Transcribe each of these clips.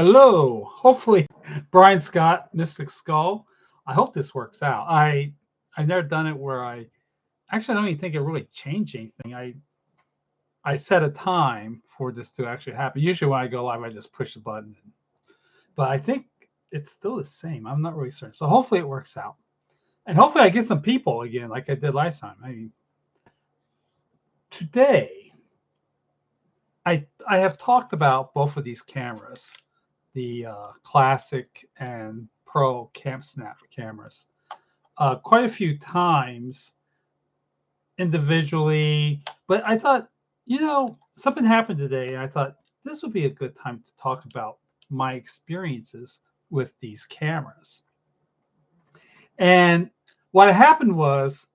Hello. Hopefully, Brian Scott, Mystic Skull. I hope this works out. I've never done it where I actually I don't even think it really changed anything. I set a time for this to actually happen. Usually when I go live, I just push the button. But I think it's still the same. I'm not really certain. So hopefully it works out. And hopefully I get some people again like I did last time. I mean, today I have talked about both of these cameras, the classic and pro Camp Snap cameras, quite a few times individually. But I thought, something happened today, and I thought this would be a good time to talk about my experiences with these cameras. And what happened was,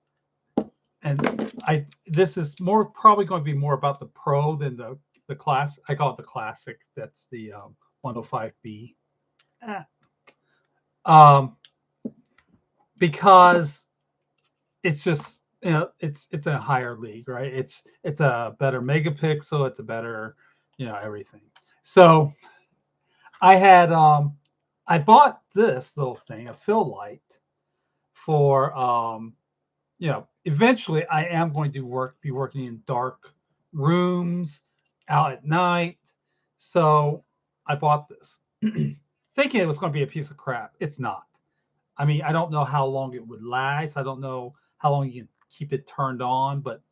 and I this is more probably going to be more about the pro than the class. I call it the classic. That's the 105B. Um, because it's just it's a higher league, right? It's a better megapixel, it's a better everything. So I had I bought this little thing, a fill light, for eventually I am going to be working in dark rooms out at night. So I bought this thinking it was going to be a piece of crap. It's not. I mean, I don't know how long it would last. I don't know how long you can keep it turned on, but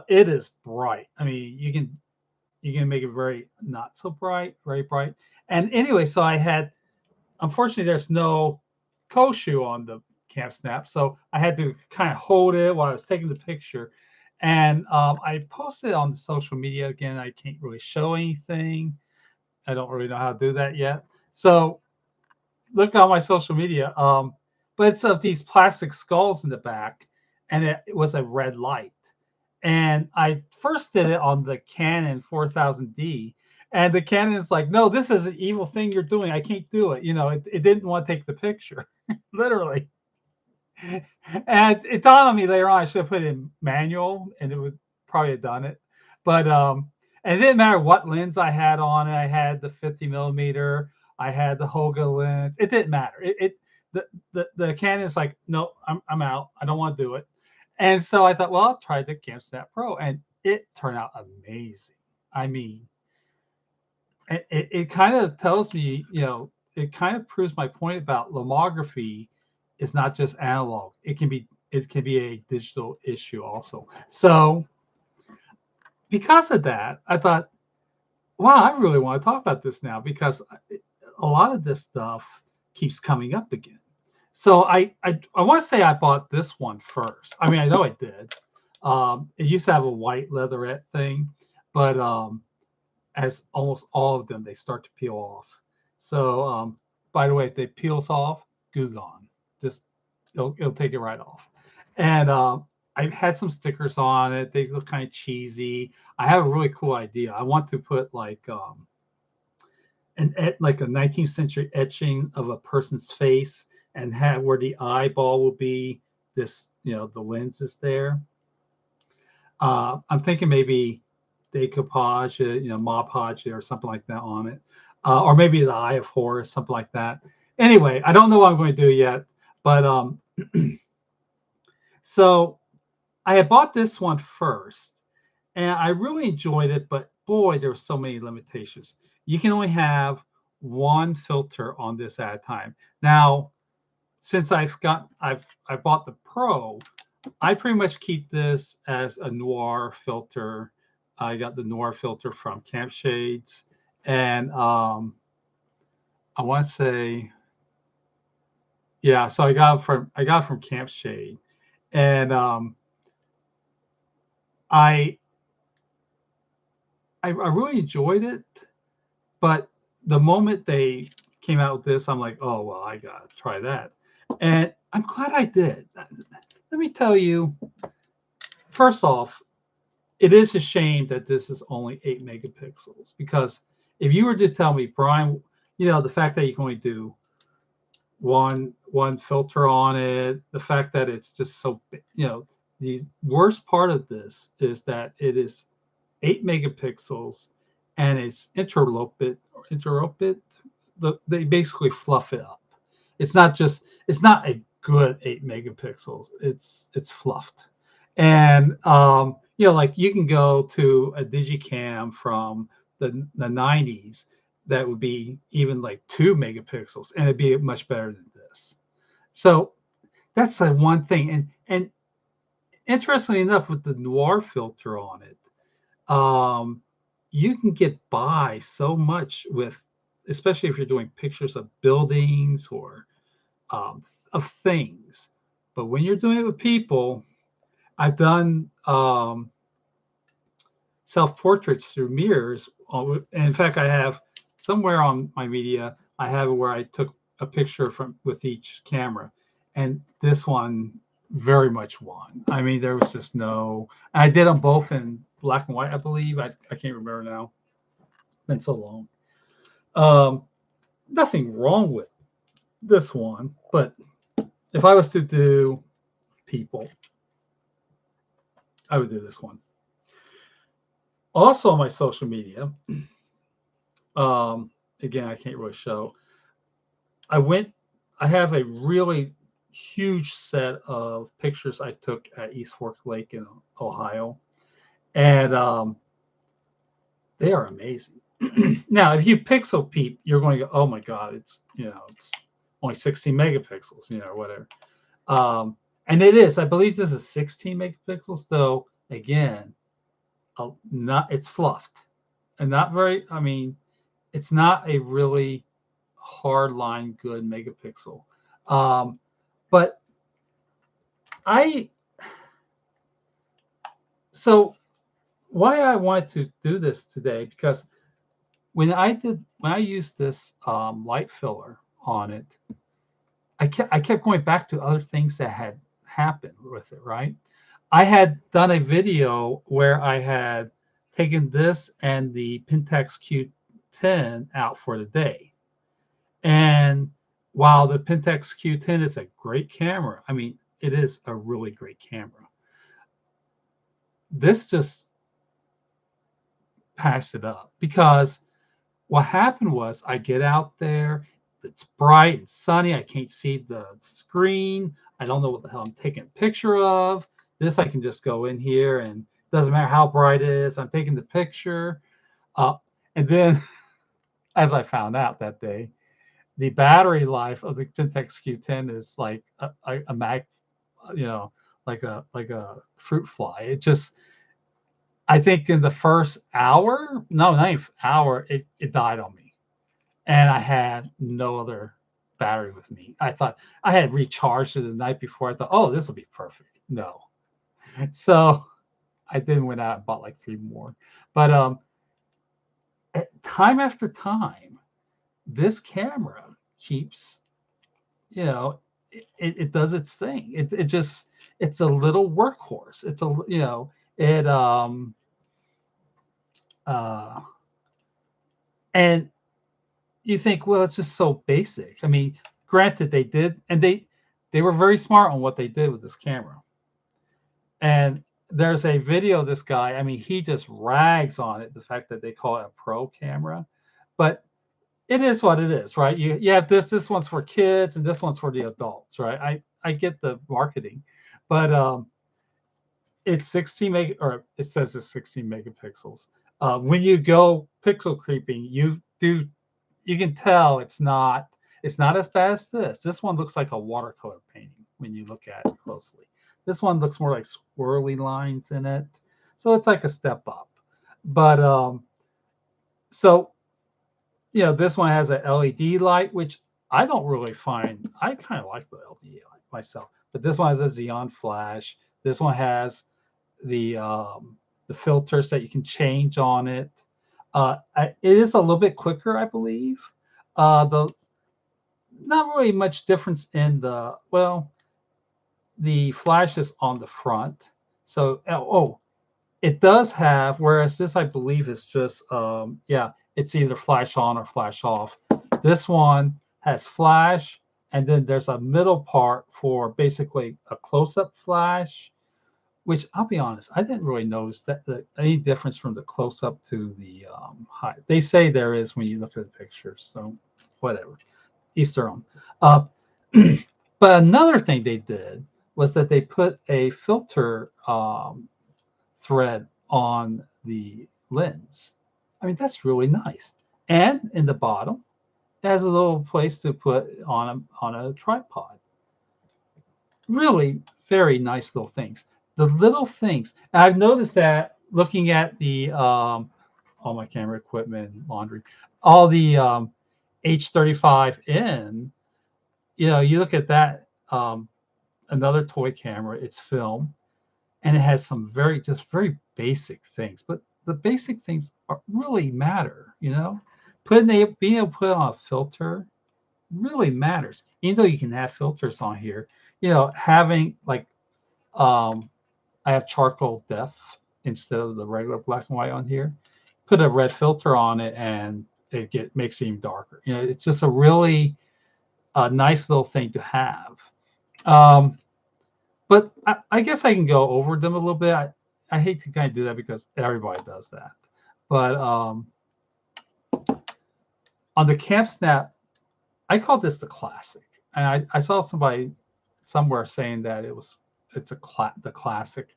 it is bright. I mean, you can make it very not so bright, very bright. And anyway, so I had, unfortunately there's no Koshu on the Camp Snap, so I had to kind of hold it while I was taking the picture. And I posted it on the social media. Again, I can't really show anything. I don't really know how to do that yet. So look on my social media. But it's of these plastic skulls in the back, and it was a red light. And I first did it on the Canon 4000D, and the Canon is like, "No, this is an evil thing you're doing. I can't do it." It didn't want to take the picture, literally. And it dawned on me later on I should have put it in manual, and it would probably have done it. But and it didn't matter what lens I had on it. I had the 50 millimeter. I had the Hoga lens. It didn't matter. The Canon's like, no, I'm out. I don't want to do it. And so I thought, well, I'll try the CamSnap Pro, and it turned out amazing. I mean, it kind of tells me, it kind of proves my point about lomography is not just analog. It can be a digital issue also. So because of that, I thought, wow, I really want to talk about this now because a lot of this stuff keeps coming up again. So I want to say I bought this one first. I mean, I know I did. It used to have a white leatherette thing, but as almost all of them, they start to peel off. So by the way, if they peels off, goo gone. Just it'll take it right off. And I had some stickers on it. They look kind of cheesy. I have a really cool idea. I want to put like like a 19th century etching of a person's face, and have where the eyeball will be this, the lens is there. I'm thinking maybe decoupage it, Mod Podge it or something like that on it. Or maybe the Eye of Horus, something like that. Anyway, I don't know what I'm going to do yet, but so I had bought this one first, and I really enjoyed it, but boy, there were so many limitations. You can only have one filter on this at a time. Now, since I bought the Pro, I pretty much keep this as a noir filter. I got the noir filter from Camp Shades, and I want to say, yeah. So I got it from Camp Shade, and I I really enjoyed it, but the moment they came out with this, I'm like, oh well, I gotta try that, and I'm glad I did. Let me tell you, first off, it is a shame that this is only 8 megapixels, because if you were to tell me, Brian, the fact that you can only do one filter on it, the fact that it's just so, the worst part of this is that it is 8 megapixels and it's interloped interrupt it. They basically fluff it up. It's not a good 8 megapixels. It's fluffed, and like you can go to a Digicam from the 90s that would be even like 2 megapixels, and it'd be much better than this. So that's the one thing, and interestingly enough, with the noir filter on it, you can get by so much with, especially if you're doing pictures of buildings or of things. But when you're doing it with people, I've done self-portraits through mirrors. And in fact, I have somewhere on my media, I have where I took a picture with each camera, and this one very much won. I mean, there was just no. I did them both in black and white, I believe. I can't remember now. It's been so long. Nothing wrong with this one, but if I was to do people, I would do this one. Also on my social media, again, I can't really show. I have a really huge set of pictures I took at East Fork Lake in Ohio, and they are amazing. Now, if you pixel peep, you're going to go, "Oh my God, it's only 16 megapixels, or whatever." And it is. I believe this is 16 megapixels, though. Again, it's fluffed, and not very. I mean, it's not a really hard line good megapixel. But so why I wanted to do this today, because when I used this light filler on it, I kept going back to other things that had happened with it, right? I had done a video where I had taken this and the Pentax Q10 out for the day. And while the Pentax Q10 is a great camera, I mean, it is a really great camera, this just passed it up, because what happened was I get out there, it's bright and sunny, I can't see the screen, I don't know what the hell I'm taking a picture of. This I can just go in here, and it doesn't matter how bright it is, I'm taking the picture. And then, as I found out that day, the battery life of the Pentax Q10 is like a mag, like a fruit fly. It just, I think in the first hour, no, not even hour, it died on me, and I had no other battery with me. I thought I had recharged it the night before. I thought, oh, this will be perfect. No, so I then went out and bought like 3 more. But time after time, this camera keeps, it does its thing. It just, it's a little workhorse. It's a, it and you think, well, it's just so basic. I mean, granted, they did, and they were very smart on what they did with this camera. And there's a video of this guy. I mean, he just rags on it, the fact that they call it a pro camera, but it is what it is, right? You have this one's for kids and this one's for the adults, right? I get the marketing, but it's 16 or it says it's 16 megapixels. When you go pixel creeping, you can tell it's not as bad as this. This one looks like a watercolor painting when you look at it closely. This one looks more like swirly lines in it, so it's like a step up. But so this one has an LED light, which I don't really find. I kind of like the LED light myself, but this one has a xenon flash. This one has the filters that you can change on it. It is a little bit quicker, I believe. The Not really much difference in the flash is on the front. So it does have, whereas this I believe is just it's either flash on or flash off. This one has flash, and then there's a middle part for basically a close-up flash, which I'll be honest, I didn't really notice any difference from the close up to the high. They say there is when you look at the pictures, so whatever. Each their own. Uh, but another thing they did was that they put a filter thread on the lens. I mean, that's really nice. And in the bottom, it has a little place to put on a tripod. Really very nice little things. The little things. And I've noticed that looking at the all my camera equipment, laundry, all the H35N, you look at that another toy camera, it's film, and it has some very basic things, but the basic things really matter. Being able to put on a filter really matters. Even though you can have filters on here, having like I have charcoal depth instead of the regular black and white on here. Put a red filter on it, and makes it even darker. It's just a really nice little thing to have. Um, but I guess I can go over them a little bit. I hate to kind of do that because everybody does that. But on the Camp Snap, I call this the classic. And I saw somebody somewhere saying that it's the classic.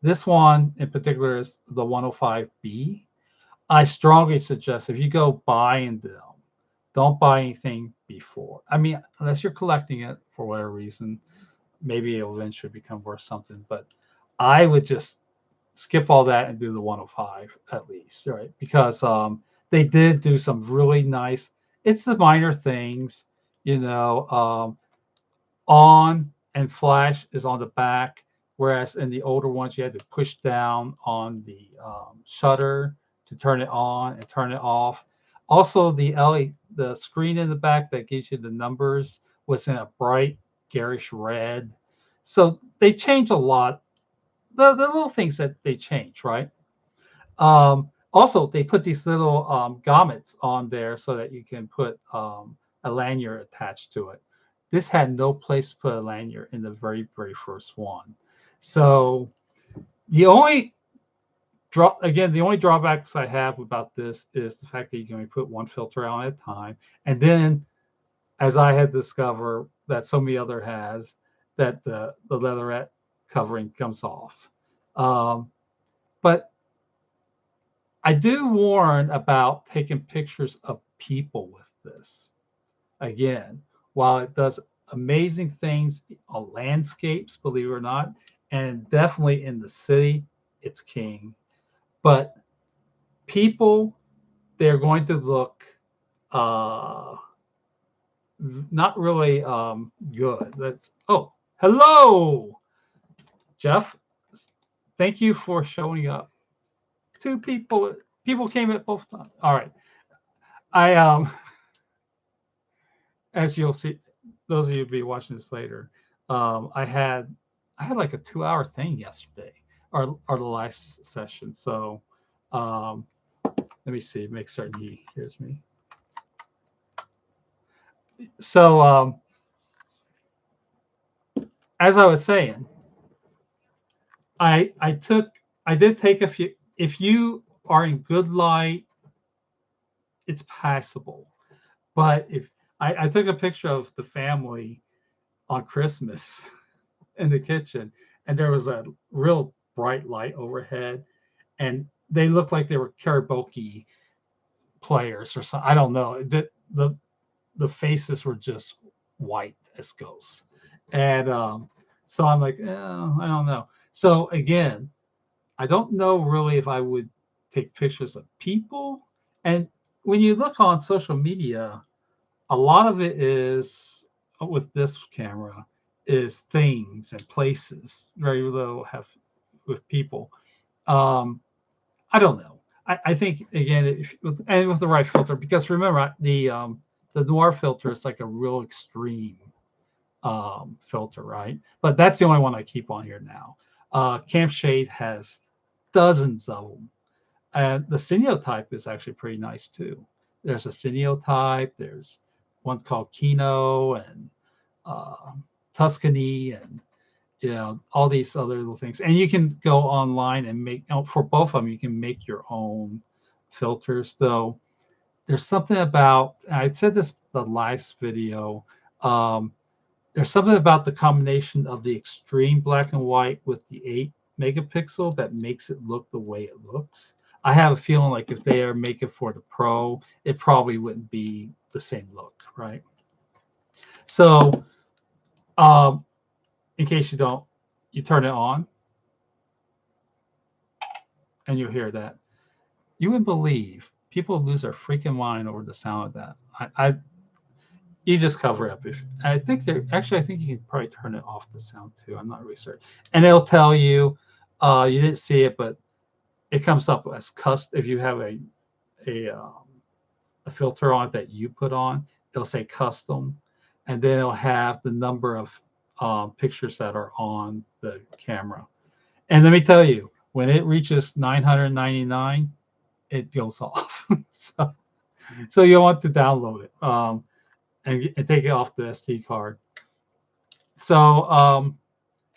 This one in particular is the 105B. I strongly suggest if you go buying them, don't buy anything before. I mean, unless you're collecting it for whatever reason, maybe it'll eventually become worth something. But I would just skip all that and do the 105 at least, right? Because they did do some really nice. It's the minor things, on and flash is on the back, whereas in the older ones you had to push down on the shutter to turn it on and turn it off. Also, the screen in the back that gives you the numbers was in a bright garish red. So they change a lot. The little things that they change, right? Also, they put these little grommets on there so that you can put a lanyard attached to it. This had no place to put a lanyard in the very first one. So the only the only drawbacks I have about this is the fact that you can only put one filter on at a time. And then, as I had discovered that so many other has, that the leatherette covering comes off. But I do warn about taking pictures of people with this. Again, while it does amazing things on landscapes, believe it or not, and definitely in the city, it's king. But people, they're going to look uh, not really good. Hello, Jeff. Thank you for showing up. Two people came at both times. All right. I as you'll see, those of you will be watching this later. I had like a 2-hour thing yesterday, or the last session. So let me see, make certain he hears me. So as I was saying, I did take a few. If you are in good light, it's passable. But if I took a picture of the family on Christmas in the kitchen, and there was a real bright light overhead, and they looked like they were karaoke players or something. I don't know. The faces were just white as ghosts, and so I'm like, I don't know. So again, I don't know really if I would take pictures of people. And when you look on social media, a lot of it is with this camera is things and places. Very little have with people. I don't know. I think again, with the right filter, because remember the noir filter is like a real extreme filter, right? But that's the only one I keep on here now. Camp Shade has dozens of them, and the Cineo-type is actually pretty nice too. There's a Cineo-type. There's one called Kino and Tuscany, all these other little things. And you can go online and make, for both of them, you can make your own filters. Though there's something about, I said this the last video, there's something about the combination of the extreme black and white with the 8 megapixel that makes it look the way it looks. I have a feeling like if they are making for the Pro, it probably wouldn't be the same look, right? So, in case you don't, you turn it on, and you'll hear that. You wouldn't believe people lose their freaking mind over the sound of that. You just cover it up. I think I think you can probably turn it off the sound too. I'm not really certain. And it'll tell you, you didn't see it, but it comes up as custom. If you have a filter on it that you put on, it'll say custom, and then it'll have the number of pictures that are on the camera. And let me tell you, when it reaches 999, it goes off. so you'll want to download it and take it off the SD card. So, oh,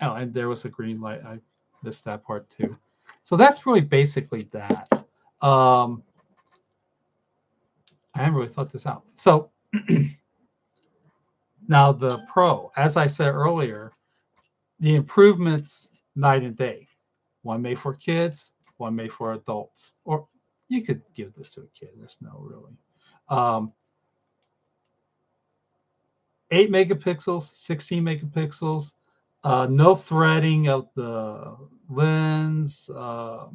and there was a green light. I missed that part too. So that's really basically that. I haven't really thought this out. So now the Pro, as I said earlier, the improvements night and day. One made for kids, one made for adults. Or you could give this to a kid. There's no really. 8 megapixels, 16 megapixels, no threading of the lens. The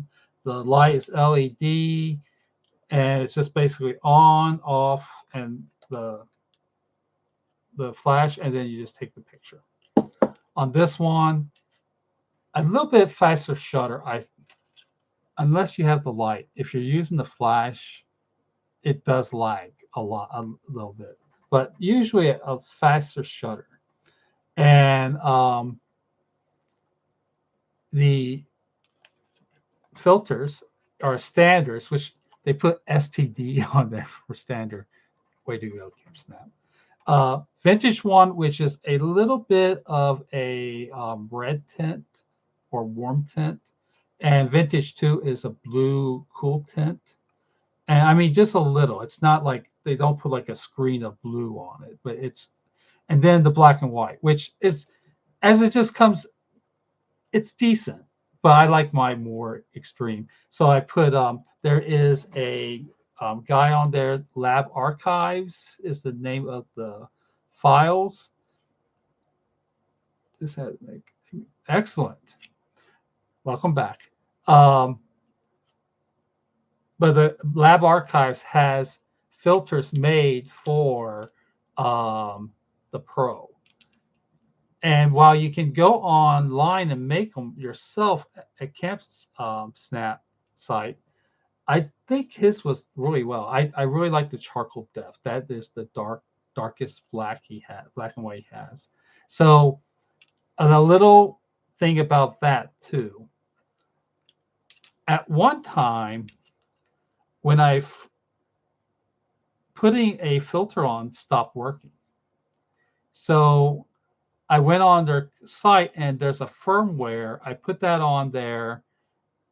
light is LED, and it's just basically on, off, and the flash, and then you just take the picture. On this one, a little bit faster shutter. Unless you have the light. If you're using the flash, it does lag a little bit. But usually a faster shutter. And the filters are standards, which they put STD on there for standard. Way to go, CamSnap. Vintage one, which is a little bit of a red tint or warm tint. And Vintage 2 is a blue cool tint. And I mean, just a little. It's not like they don't put like a screen of blue on it, but it's, and then the black and white, which is, as it just comes, it's decent, but I like my more extreme. So I put, there is a guy on there, Lab Archives is the name of the files. This had excellent. Welcome back. But the Lab Archives has filters made for the Pro. And while you can go online and make them yourself at CamSnap site, I think his was really well. I really like the charcoal depth. That is the darkest black and white he has. So a little thing about that too. At one time, when putting a filter on stopped working. So I went on their site and there's a firmware. I put that on there,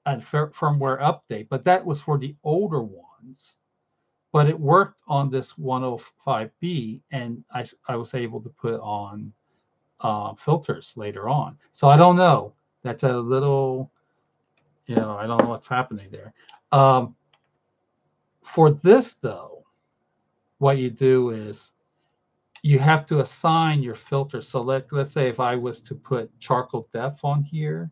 a firmware update, but that was for the older ones. But it worked on this 105B, and I was able to put on filters later on. So I don't know. That's a little, I don't know what's happening there. For this, though, what you do is you have to assign your filter. So let's say if I was to put charcoal depth on here,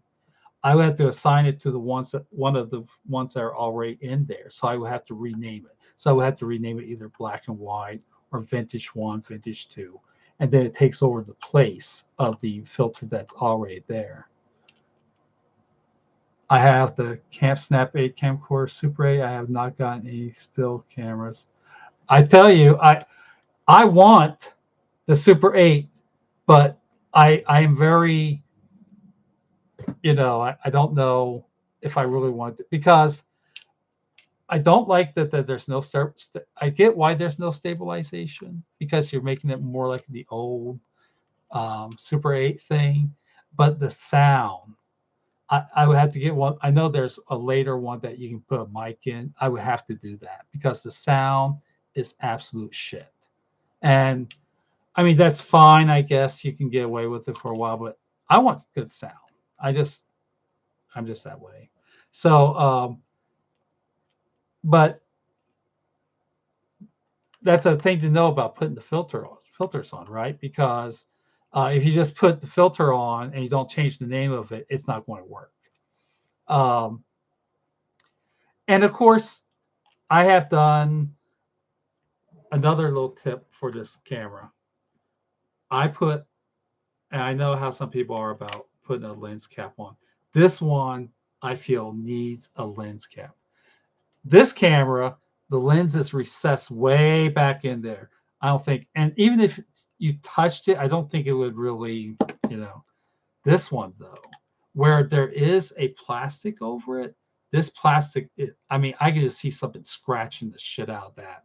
I would have to assign it to the one of the ones that are already in there. So I would have to rename it. So I would have to rename it either black and white or Vintage 1, Vintage 2. And then it takes over the place of the filter that's already there. I have the CamSnap 8 camcorder Super 8. I have not gotten any still cameras. I tell you, I want the Super 8, but I am very, I don't know if I really want it, because I don't like that there's no I get why there's no stabilization, because you're making it more like the old Super 8 thing. but the sound, I would have to get one. I know there's a later one that you can put a mic in. I would have to do that because the sound is absolute shit. And I mean, that's fine. I guess you can get away with it for a while, but I want good sound. I just, I'm just that way. So, but that's a thing to know about putting the filters on, right? Because if you just put the filter on and you don't change the name of it, it's not going to work. Um, and of course, I have done another little tip for this camera. I put, and I know how some people are about putting a lens cap on. This one I feel needs a lens cap. This camera, the lens is recessed way back in there. I don't think, and even if you touched it, I don't think it would really, you know. This one though, where there is a plastic over it, this plastic, I mean, I can just see something scratching the shit out of that.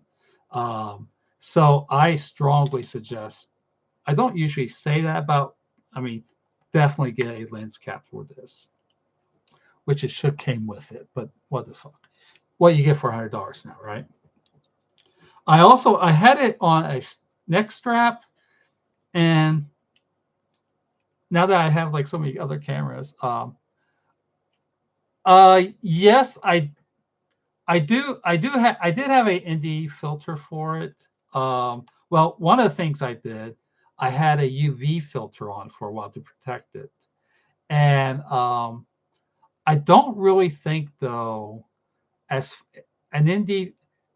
Um, so I strongly suggest. I don't usually say that about. I mean, definitely get a lens cap for this, which it should came with it. But what the fuck? What you get for $100 now, right? I had it on a neck strap, and now that I have like so many other cameras, yes, I did have a ND filter for it. Well, one of the things I did, I had a UV filter on for a while to protect it, and I don't really think though, as an ND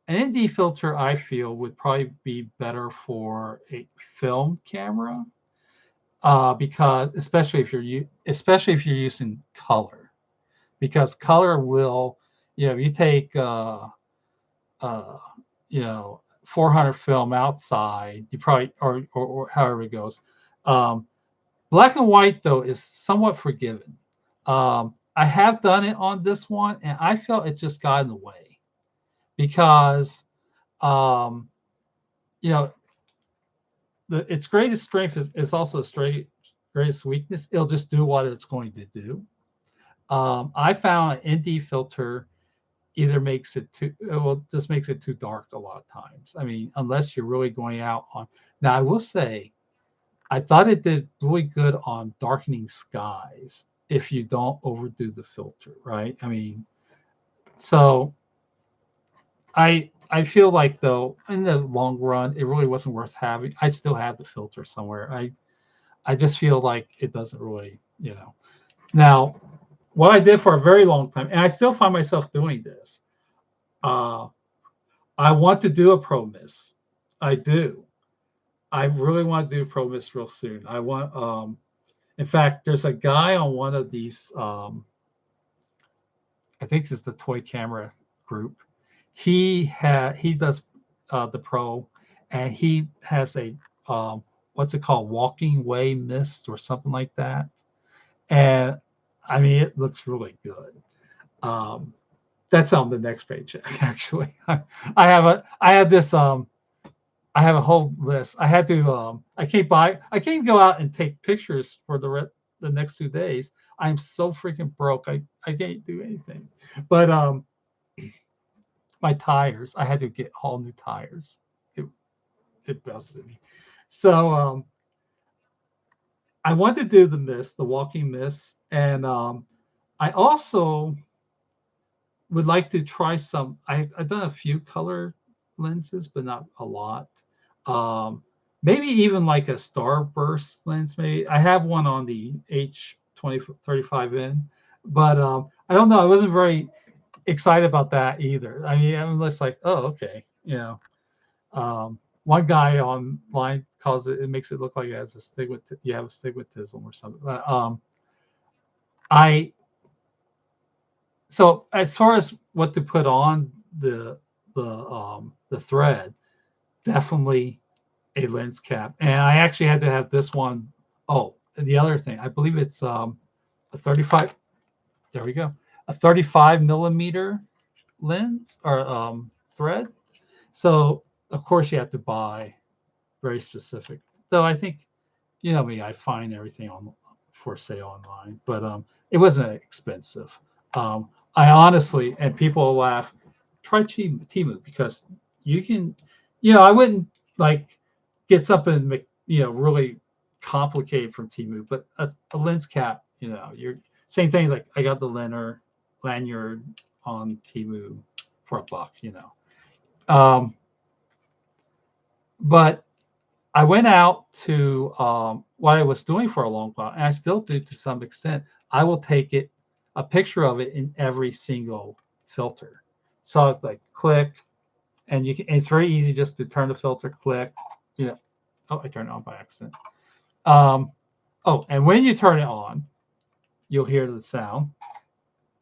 an ND filter, I feel would probably be better for a film camera, because especially if you're using color, because color will, if you take uh, 400 film outside, you probably, or however it goes. Um, Black and white though is somewhat forgiven. I have done it on this one, and I felt it just got in the way because, um, you know, its greatest strength is also its greatest weakness. It'll just do what it's going to do. I found an ND filter either makes it too, well, just makes it too dark a lot of times. I mean, unless you're really going out on. Now I will say, I thought it did really good on darkening skies if you don't overdo the filter, right? I mean, so I feel like though in the long run it really wasn't worth having. I still have the filter somewhere. I just feel like it doesn't really, Now, what I did for a very long time, and I still find myself doing this. Uh, I want to do a pro miss. I do. I really want to do pro miss real soon. I want. In fact, there's a guy on one of these. I think it's the Toy Camera group. He does the pro, and he has a what's it called, walking way mist or something like that. And I mean, it looks really good. Um, that's on the next paycheck, actually. I have this I have a whole list. I had to I can't go out and take pictures for the next 2 days. I'm so freaking broke. I can't do anything. But my tires, I had to get all new tires. It it busted me. So I want to do the mist, the walking mist, and I also would like to try some. I've done a few color lenses, but not a lot. Um, Maybe even like a starburst lens. Maybe I have one on the H2035N, but I don't know. I wasn't very excited about that either. I mean, I'm just like, oh, okay, one guy online calls it. It makes it look like it has a you have astigmatism or something. But I so as far as what to put on the thread, definitely a lens cap. And I actually had to have this one. Oh, and the other thing, I believe it's a 35. There we go, a 35 millimeter lens or thread. So of course you have to buy very specific. Though I think, me, I find everything for sale online, but it wasn't expensive. I honestly, and people laugh, try Temu because you can, I wouldn't like get something really complicated from Temu, but a lens cap, you're same thing. Like I got the lanyard on Temu for $1. But I went out to what I was doing for a long while, and I still do to some extent. I will take a picture of it in every single filter. So it's like click, and it's very easy just to turn the filter, click. Oh, I turned it on by accident. And when you turn it on, you'll hear the sound.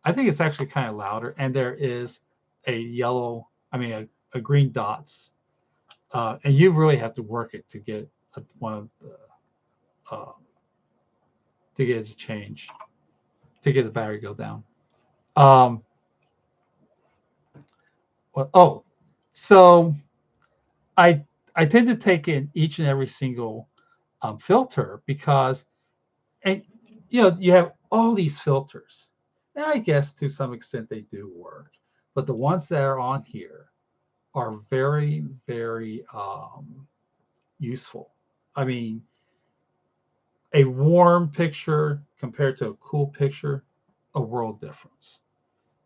I think it's actually kind of louder, and there is a green dots, and you really have to work it to get one of the to get it to change, to get the battery go down. So I tend to take in each and every single filter because, and you have all these filters, and I guess to some extent they do work, but the ones that are on here are very, very useful. I mean, a warm picture compared to a cool picture, a world difference.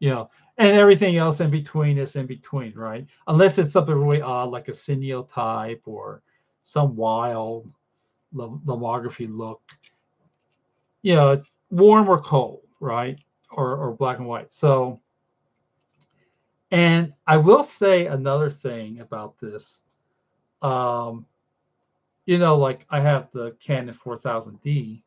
And everything else in between is in between, right? Unless it's something really odd, like a cinematype or some wild lomography look. It's warm or cold, right? Or black and white. So, and I will say another thing about this. Like I have the Canon 4000D.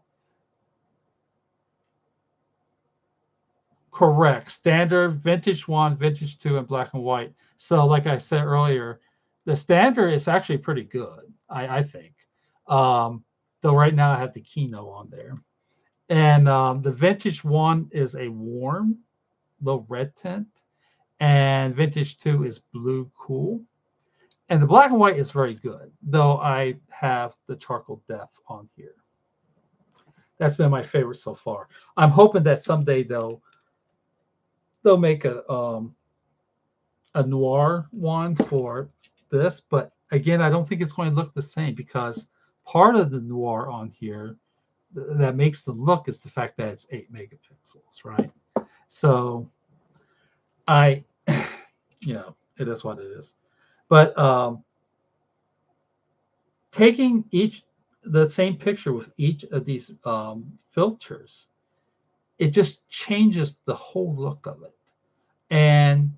Correct. Standard, vintage 1, vintage 2, and black and white. So, like I said earlier, the standard is actually pretty good, I think. Though right now I have the Kino on there. And the vintage 1 is a warm, low red tint, and vintage 2 is blue cool. And the black and white is very good, though I have the charcoal depth on here. That's been my favorite so far. I'm hoping that someday they'll make a noir one for this, but again, I don't think it's going to look the same because part of the noir on here that makes the look is the fact that it's 8 megapixels, right? So it is what it is. But taking the same picture with each of these filters, it just changes the whole look of it. And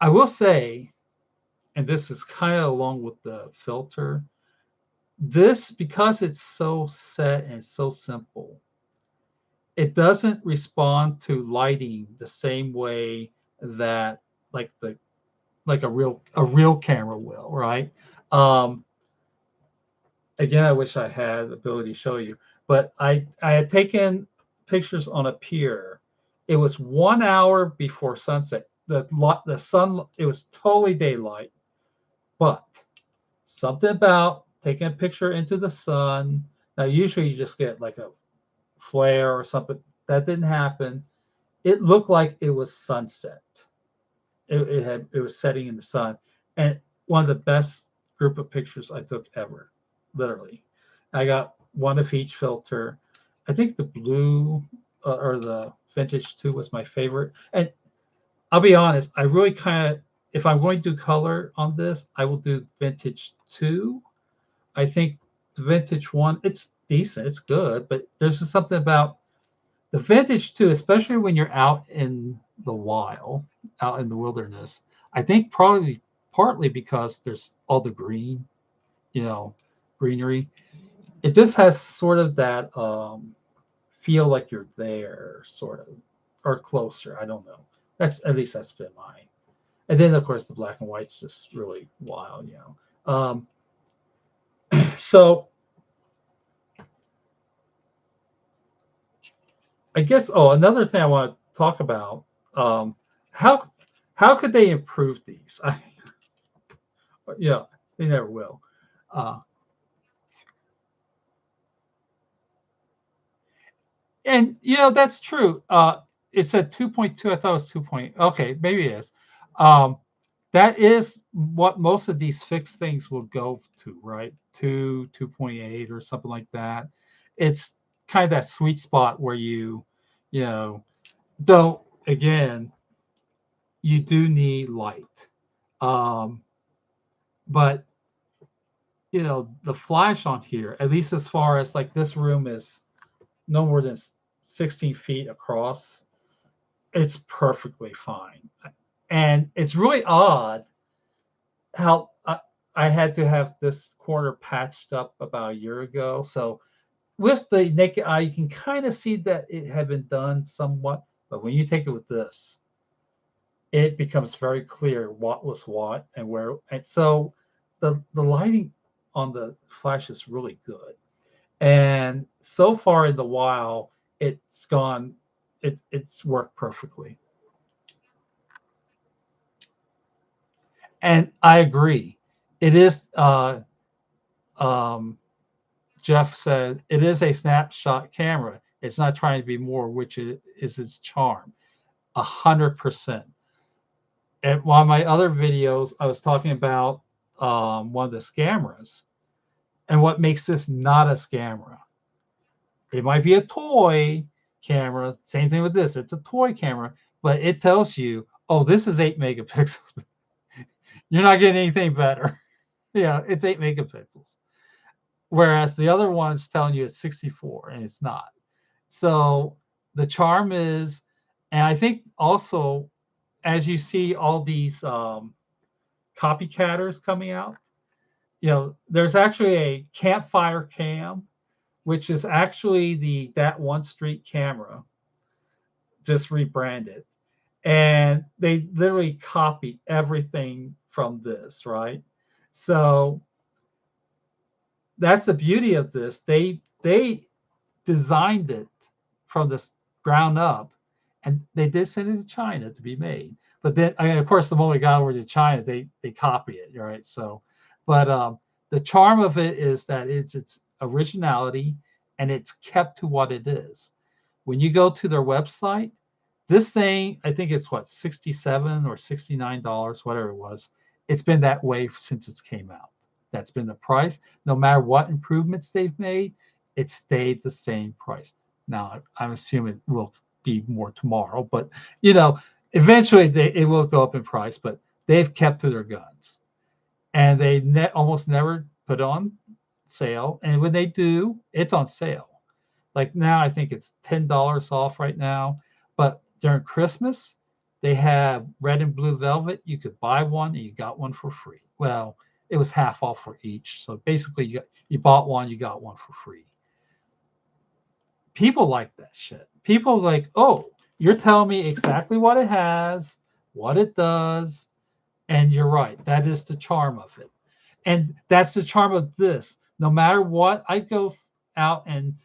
I will say, and this is kind of along with the filter, this, because it's so set and so simple, it doesn't respond to lighting the same way that like a real camera will, right? Again, I wish I had the ability to show you, but I had taken pictures on a pier. It was 1 hour before sunset. The sun, it was totally daylight, but something about taking a picture into the sun. Now, usually you just get like a flare or something. That didn't happen. It looked like it was sunset. It was setting in the sun, and one of the best group of pictures I took ever. Literally, I got one of each filter. I think the blue or the vintage 2 was my favorite. And I'll be honest, I really kind of, if I'm going to do color on this, I will do vintage 2. I think the vintage 1, it's decent, it's good, but there's just something about the vintage 2, especially when you're out in the wild, out in the wilderness. I think probably partly because there's all the green, greenery. It just has sort of that feel like you're there, sort of, or closer. I don't know. That's been mine. And then of course the black and white's just really wild, So I guess another thing I want to talk about, how could they improve these? They never will. And that's true. It said 2.2. I thought it was 2. Okay, maybe it is. Um, that is what most of these fixed things will go to, right? 2.8 or something like that. It's kind of that sweet spot where you know, though again, you do need light. Um, but the flash on here, at least as far as like this room is no more than 16 feet across, it's perfectly fine. And it's really odd how I had to have this corner patched up about a year ago. So with the naked eye, you can kind of see that it had been done somewhat. But when you take it with this, it becomes very clear what was what and where. And so the lighting on the flash is really good. And so far in the wild, it's gone. It's worked perfectly. And I agree. It is. Um, Jeff said it is a snapshot camera. It's not trying to be more, which is its charm. 100%. And one of my other videos, I was talking about one of the scammers and what makes this not a scammer. It might be a toy camera. Same thing with this. It's a toy camera, but it tells you, oh, this is 8 megapixels. You're not getting anything better. Yeah, it's 8 megapixels. Whereas the other one's telling you it's 64 and it's not. So the charm is, and I think also as you see all these copycatters coming out, there's actually a campfire cam, which is actually the That One Street camera, just rebranded. And they literally copy everything from this, right? So that's the beauty of this. They designed it from the ground up, and they did send it to China to be made. But then, I mean, of course, the moment it got over to China, they copy it, right? So, but the charm of it is that it's its originality, and it's kept to what it is. When you go to their website, this thing, I think it's what, 67 or $69, whatever it was. It's been that way since it came out. That's been the price. No matter what improvements they've made, it stayed the same price. Now, I'm assuming it will be more tomorrow, but you know, eventually it will go up in price. But they've kept to their guns, and they almost never put on sale. And when they do, it's on sale. Like now, I think it's $10 off right now. But during Christmas, they have red and blue velvet. You could buy one and you got one for free. Well, it was half off for each. So basically, you bought one, you got one for free. People like that shit. People like, oh, you're telling me exactly what it has, what it does, and you're right. That is the charm of it. And that's the charm of this. No matter what I go out and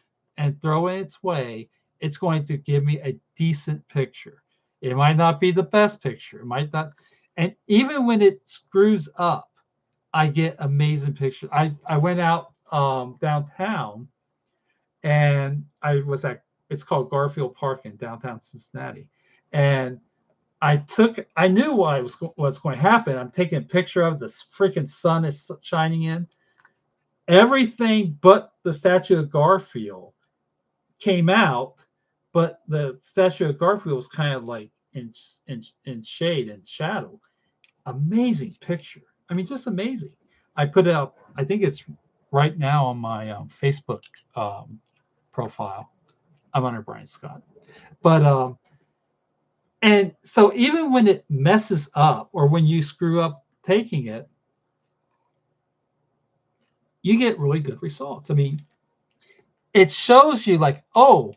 throw in its way, it's going to give me a decent picture. It might not be the best picture. It might not, and even when it screws up, I get amazing pictures. I went out downtown, and I was at, it's called Garfield Park in downtown Cincinnati, and I knew what's going to happen. I'm taking a picture of this freaking sun is shining in. Everything but the statue of Garfield came out, but the statue of Garfield was kind of like in shade and shadow. Amazing picture. I mean, just amazing. I put it up. I think it's right now on my Facebook um, profile. I'm under Brian Scott, but and so even when it messes up or when you screw up taking it, you get really good results. I mean, it shows you like, oh,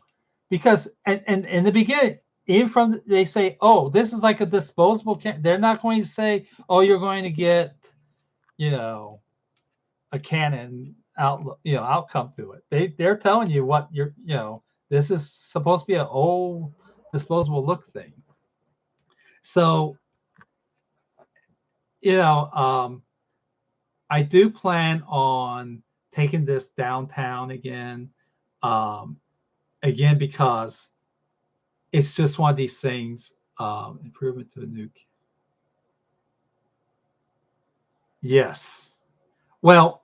because and in the beginning, even from they say, oh, this is like a disposable they're not going to say, oh, you're going to get, you know, a Canon outcome to it. They're telling you what this is supposed to be an old disposable look thing. So, you know, I do plan on taking this downtown again. Um, again, because it's just one of these things. Improvement to a new. Yes. Well,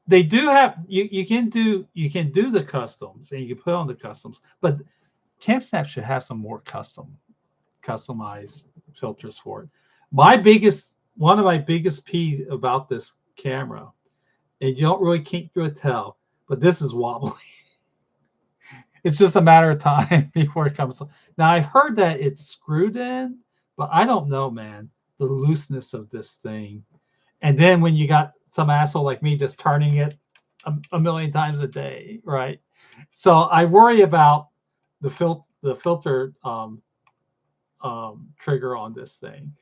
they do have you can do the customs and you can put on the customs, but CampSnap should have some more customized filters for it. One of my biggest peeves about this camera, and you don't really can't really tell, but this is wobbly. It's just a matter of time before it comes. Now I've heard that it's screwed in, but I don't know, man. The looseness of this thing, and then when you got some asshole like me just turning it a million times a day, right? So I worry about the filter trigger on this thing.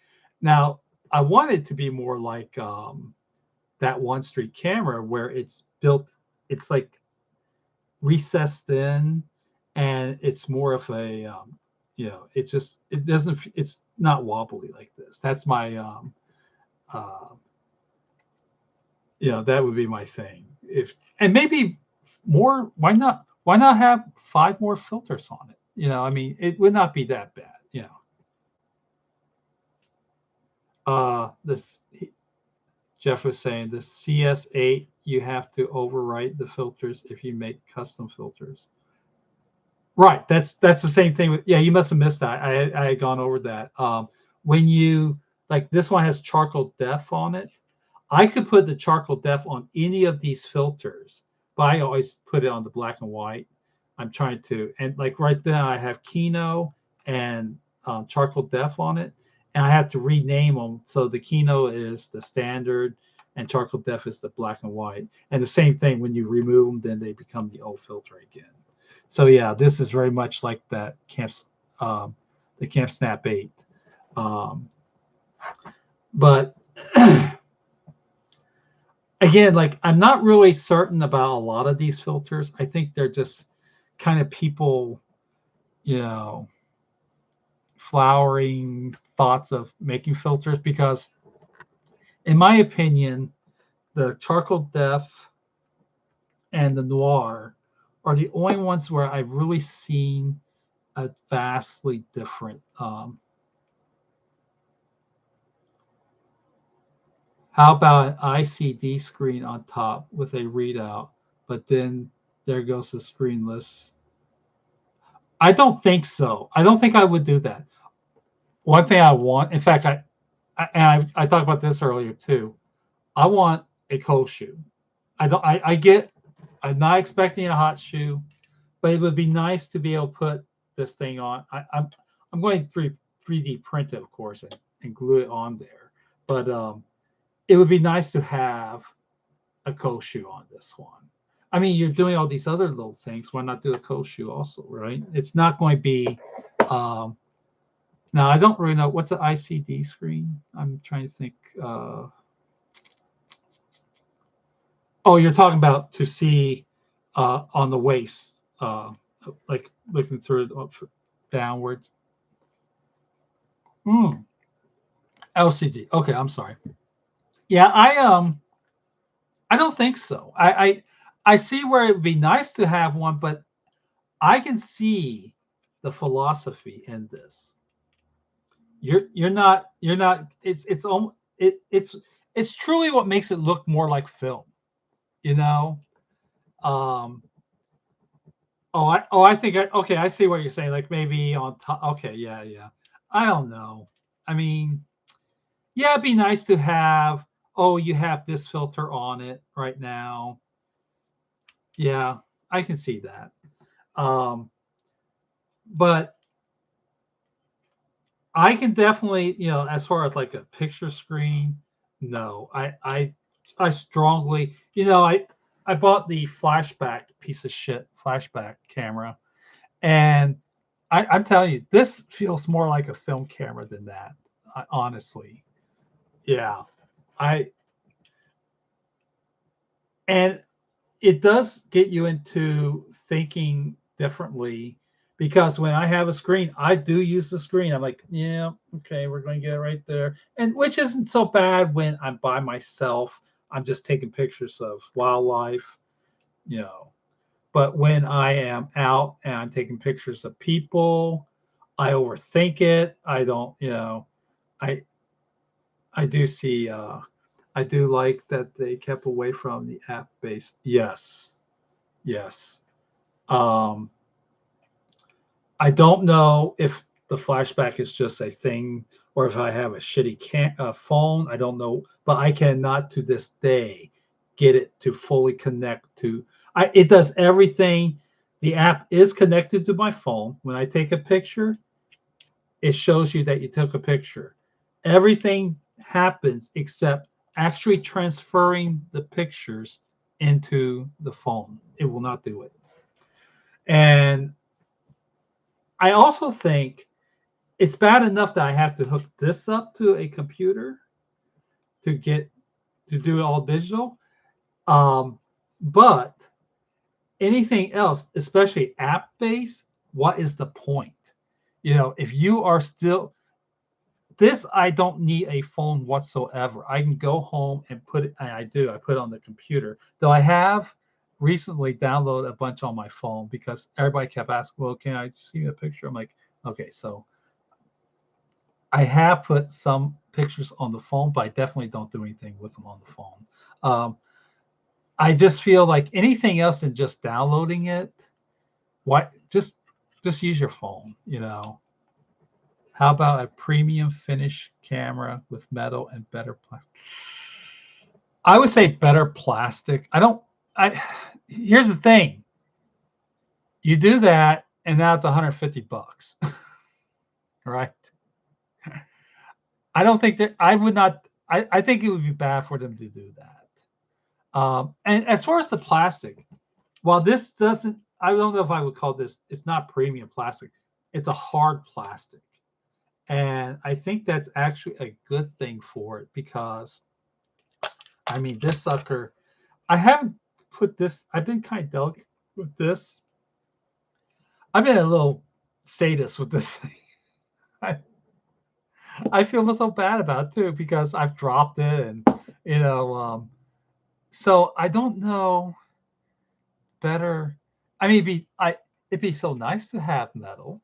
Now I want it to be more like that One Street camera where it's built. It's like recessed in, and it's more of a it doesn't it's not wobbly like this. That's my uh, that would be my thing. If and maybe more. Why not have 5 more filters on it? I mean, it would not be that bad. This Jeff was saying the CS8, you have to overwrite the filters if you make custom filters. Right. That's the same thing. Yeah, you must have missed that. I had gone over that. When you like this one has charcoal depth on it. I could put the charcoal depth on any of these filters, but I always put it on the black and white. I'm trying to, and like right there, I have Kino and charcoal depth on it, and I have to rename them. So the Kino is the standard, and charcoal depth is the black and white. And the same thing when you remove them, then they become the old filter again. So yeah, this is very much like that the Camp Snap 8. Um, but again, like I'm not really certain about a lot of these filters. I think they're just kind of people, you know, flowering thoughts of making filters because, in my opinion, the charcoal depth and the noir are the only ones where I've really seen a vastly different. How about an ICD screen on top with a readout, but then there goes the screen list? I don't think so. I don't think I would do that. One thing I want, in fact, I talked about this earlier too. I want a cold shoe. I don't. I get. I'm not expecting a hot shoe, but it would be nice to be able to put this thing on. I'm going to 3D print it, of course, and glue it on there. But it would be nice to have a cold shoe on this one. I mean, you're doing all these other little things. Why not do a cold shoe also, right? It's not going to be. Um, Now I don't really know what's an ICD screen. I'm trying to think. Oh, you're talking about to see on the waist, like looking through it downwards. Mm, LCD. Okay, I'm sorry. Yeah, I don't think so. I see where it would be nice to have one, but I can see the philosophy in this. You're not. It's truly what makes it look more like film. You know. Um, I think okay. I see what you're saying. Like maybe on top. Okay, yeah, yeah. I don't know. I mean, yeah, it'd be nice to have. Oh, you have this filter on it right now. Yeah, I can see that. Um, but I can definitely, as far as like a picture screen, no. I strongly, I bought the flashback piece of shit flashback camera, and I'm telling you, this feels more like a film camera than that. Honestly, yeah. I and it does get you into thinking differently because when I have a screen, I do use the screen. I'm like, yeah, okay, we're going to get it right there. And which isn't so bad when I'm by myself. I'm just taking pictures of wildlife. you know. But when I am out and I'm taking pictures of people, I overthink it. I don't, I I do see I do like that they kept away from the app base. Yes. Yes. Um I don't know if the flashback is just a thing or if I have a shitty phone. I don't know, but I cannot to this day get it to fully connect to. It does everything. The app is connected to my phone. When I take a picture, it shows you that you took a picture. Everything happens except actually transferring the pictures into the phone. It will not do it. And I also think it's bad enough that I have to hook this up to a computer to get to do it all digital. Um, but anything else, especially app based, what is the point? If you are still this, I don't need a phone whatsoever. I can go home and put it, and I do. I put it on the computer. Though I have recently downloaded a bunch on my phone because everybody kept asking, "Well, can I just give you a picture?" I'm like, "Okay, so I have put some pictures on the phone, but I definitely don't do anything with them on the phone. Um, I just feel like anything else than just downloading it, why just use your phone, How about a premium finish camera with metal and better plastic? I would say better plastic. I here's the thing. You do that and now it's $150, right? I don't think that I would not I think it would be bad for them to do that. And as far as the plastic, while this doesn't, I don't know if I would call this, it's not premium plastic. It's a hard plastic. And I think that's actually a good thing for it because, I mean, this sucker, I haven't put this, I've been kind of delicate with this. I've been a little sadist with this thing. I, I feel so bad about it too because I've dropped it and, you know, um, so I don't know better. I mean, it'd be so nice to have metal,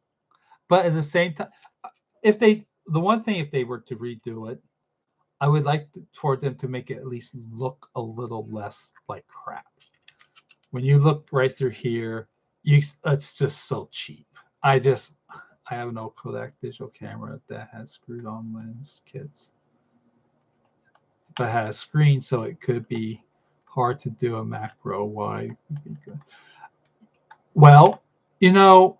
but at the same time, the one thing if they were to redo it, I would like for them to make it at least look a little less like crap. When you look right through here, it's just so cheap. I have no Kodak digital camera that has screwed on lens kits, but has screen, so it could be hard to do a macro wide. Well, you know,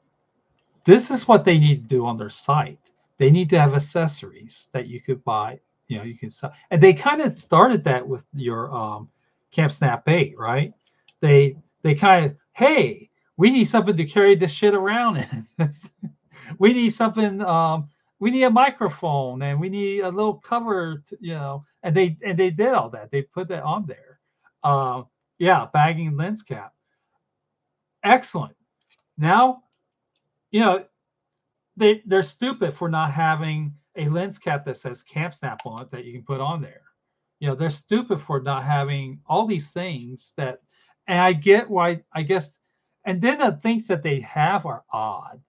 this is what they need to do on their site. They need to have accessories that you could buy. You can sell, and they kind of started that with your Camp Snap 8, right? They kind of, hey, we need something to carry this shit around in. We need something. We need a microphone, and we need a little cover. And they did all that. They put that on there. Yeah, bagging lens cap. Excellent. Now, you know, they're stupid for not having a lens cap that says Camp Snap on it that you can put on there. They're stupid for not having all these things that, and I get why, I guess, and then the things that they have are odd.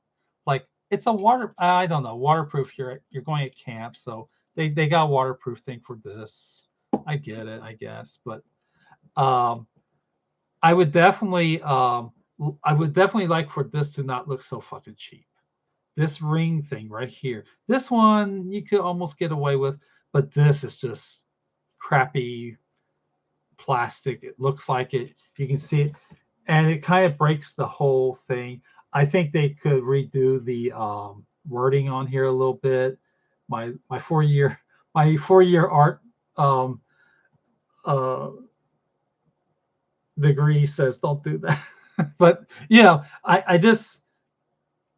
Like it's a I don't know, waterproof. You're going at camp, so they got a waterproof thing for this. I get it, I guess, but um, I would definitely I would definitely like for this to not look so fucking cheap. This ring thing right here. This one you could almost get away with, but this is just crappy plastic. It looks like it. You can see it, and it kind of breaks the whole thing. I think they could redo the wording on here a little bit. My 4 year art um, uh, degree says don't do that. But I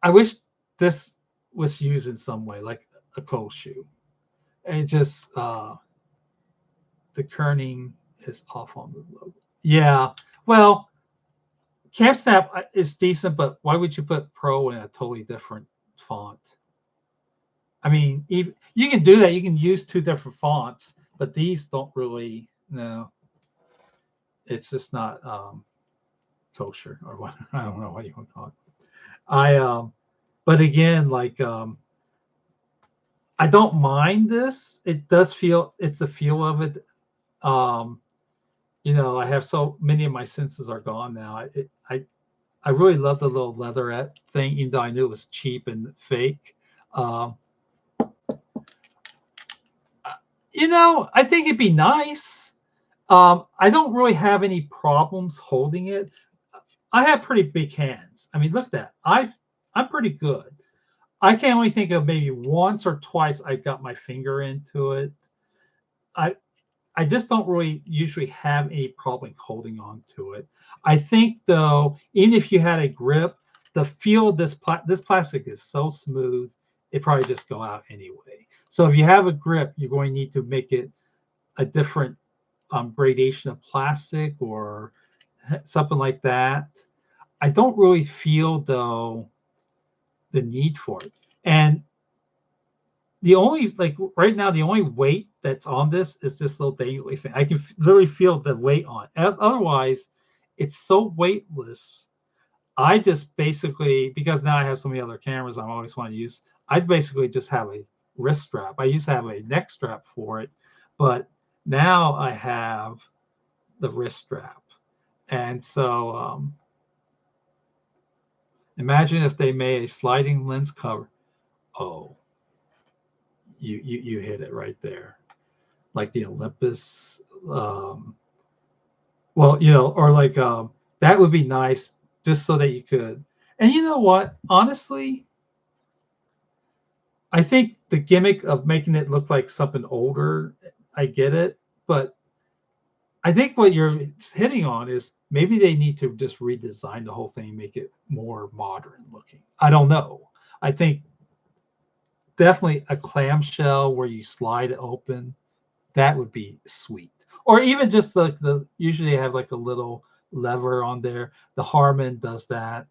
wish this was used in some way, like a cold shoe. It just the kerning is off on the logo. Yeah, well, Camp Snap is decent, but why would you put Pro in a totally different font? I mean, even, you can do that. You can use two different fonts, but these don't really. No, it's just not. kosher or what. I don't know what you want to call it. I but again, like I don't mind this. It does feel, it's the feel of it. Um, I have so many of my senses are gone now. I really love the little leatherette thing, even though I knew it was cheap and fake. Um, I think it'd be nice. I don't really have any problems holding it. I have pretty big hands. I mean, look at that. I'm pretty good. I can only think of maybe once or twice I got my finger into it. I I just don't really usually have any problem holding on to it. I think though, even if you had a grip, the feel of this plastic is so smooth, it probably just go out anyway. So if you have a grip, you're going to need to make it a different gradation of plastic or something like that. I don't really feel though the need for it. And the only, like right now, the only weight that's on this is this little daily thing. I can literally feel the weight on it. Otherwise, it's so weightless. I just basically, because now I have so many other cameras I always want to use, I basically just have a wrist strap. I used to have a neck strap for it, but now I have the wrist strap. And so imagine if they made a sliding lens cover. Oh, you hit it right there. Like the Olympus. Well, or like that would be nice just so that you could. And you know what? Honestly, I think the gimmick of making it look like something older, I get it, but I think what you're hitting on is maybe they need to just redesign the whole thing, make it more modern looking. I don't know. I think definitely a clamshell where you slide it open, that would be sweet. Or even just like usually they have like a little lever on there. The Harman does that.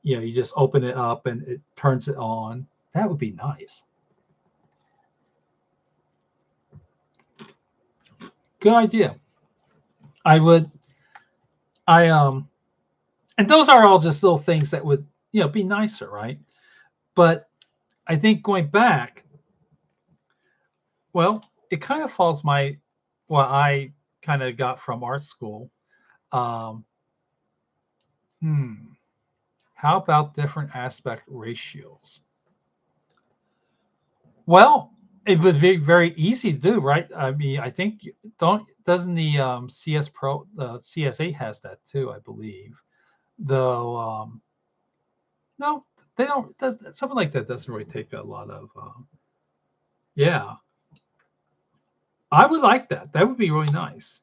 You just open it up and it turns it on. That would be nice. Good idea. I would. I And those are all just little things that would be nicer, right? But I think going back, well, it kind of falls my what I kind of got from art school. Um, hmm. How about different aspect ratios? Well, it would be very easy to do, right? I mean, I think don't doesn't the CS Pro CS8 has that too, I believe. Though no, they don't. Does something like that doesn't really take a lot of yeah. I would like that. That would be really nice.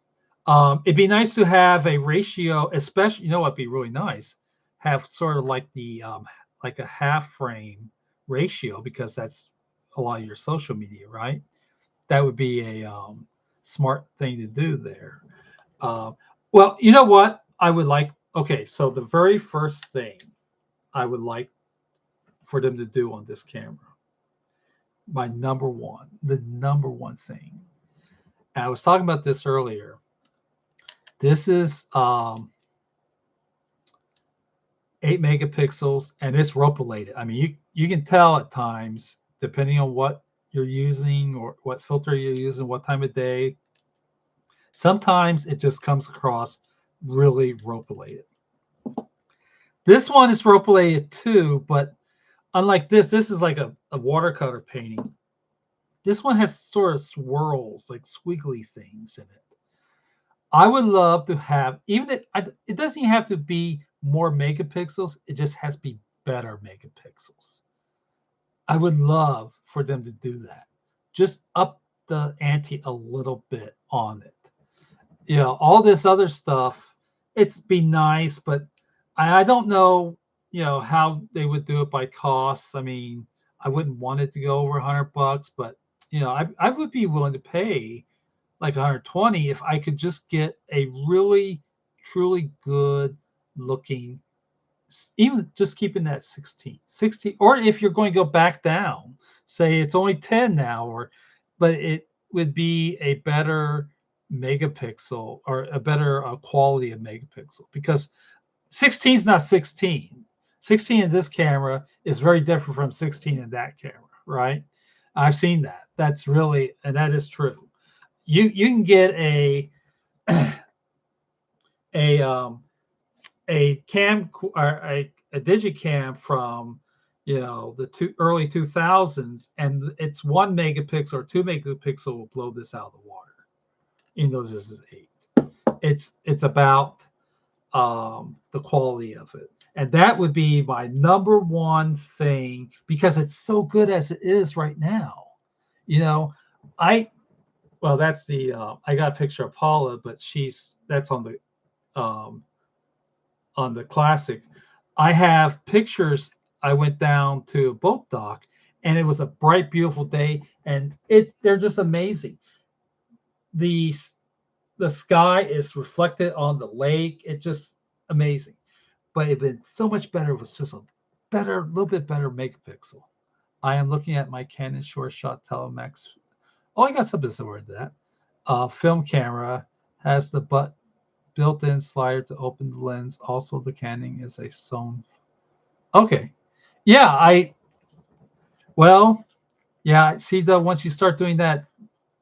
It'd be nice to have a ratio, especially what'd be really nice, have sort of like the like a half frame ratio because that's a lot of your social media, right? That would be a smart thing to do there. Uh, well, you know what? I would like. Okay, so the very first thing I would like for them to do on this camera, the number one thing. And I was talking about this earlier. This is 8 megapixels and it's ropilated. I mean, you can tell at times, depending on what you're using or what filter you're using, what time of day. Sometimes it just comes across really ropilated. This one is ropilated too, but unlike this is like a watercolor painting. This one has sort of swirls, like squiggly things in it. I would love to have, even it doesn't even have to be more megapixels. It just has to be better megapixels. I would love for them to do that. Just up the ante a little bit on it. All this other stuff, it's be nice, but I don't know, how they would do it by costs. I mean, I wouldn't want it to go over $100, but I would be willing to pay like 120 if I could just get a really truly good looking, even just keeping that 16, or if you're going to go back down, say it's only 10 now, but it would be a better megapixel or a better quality of megapixel, because 16 is not 16. 16 in this camera is very different from 16 in that camera, right? I've seen that. That's really, and that is true. You can get a a cam or a digicam from the early 2000s, and it's 1 megapixel or 2 megapixel will blow this out of the water. Even though this is 8, it's about the quality of it. And that would be my number one thing because it's so good as it is right now. You know, I well, that's the I got a picture of Paula, but that's um, on the classic. I have pictures. I went down to a boat dock, and it was a bright, beautiful day, and they're just amazing. The the sky is reflected on the lake. It's just amazing. But it'd been so much better. It was just a little bit better megapixel. I am looking at my Canon Short Shot Telemax. Oh, I got something similar to that. Film camera has the built-in slider to open the lens. Also, the Canon is a Sony. Okay, yeah, well, yeah. See, though, once you start doing that,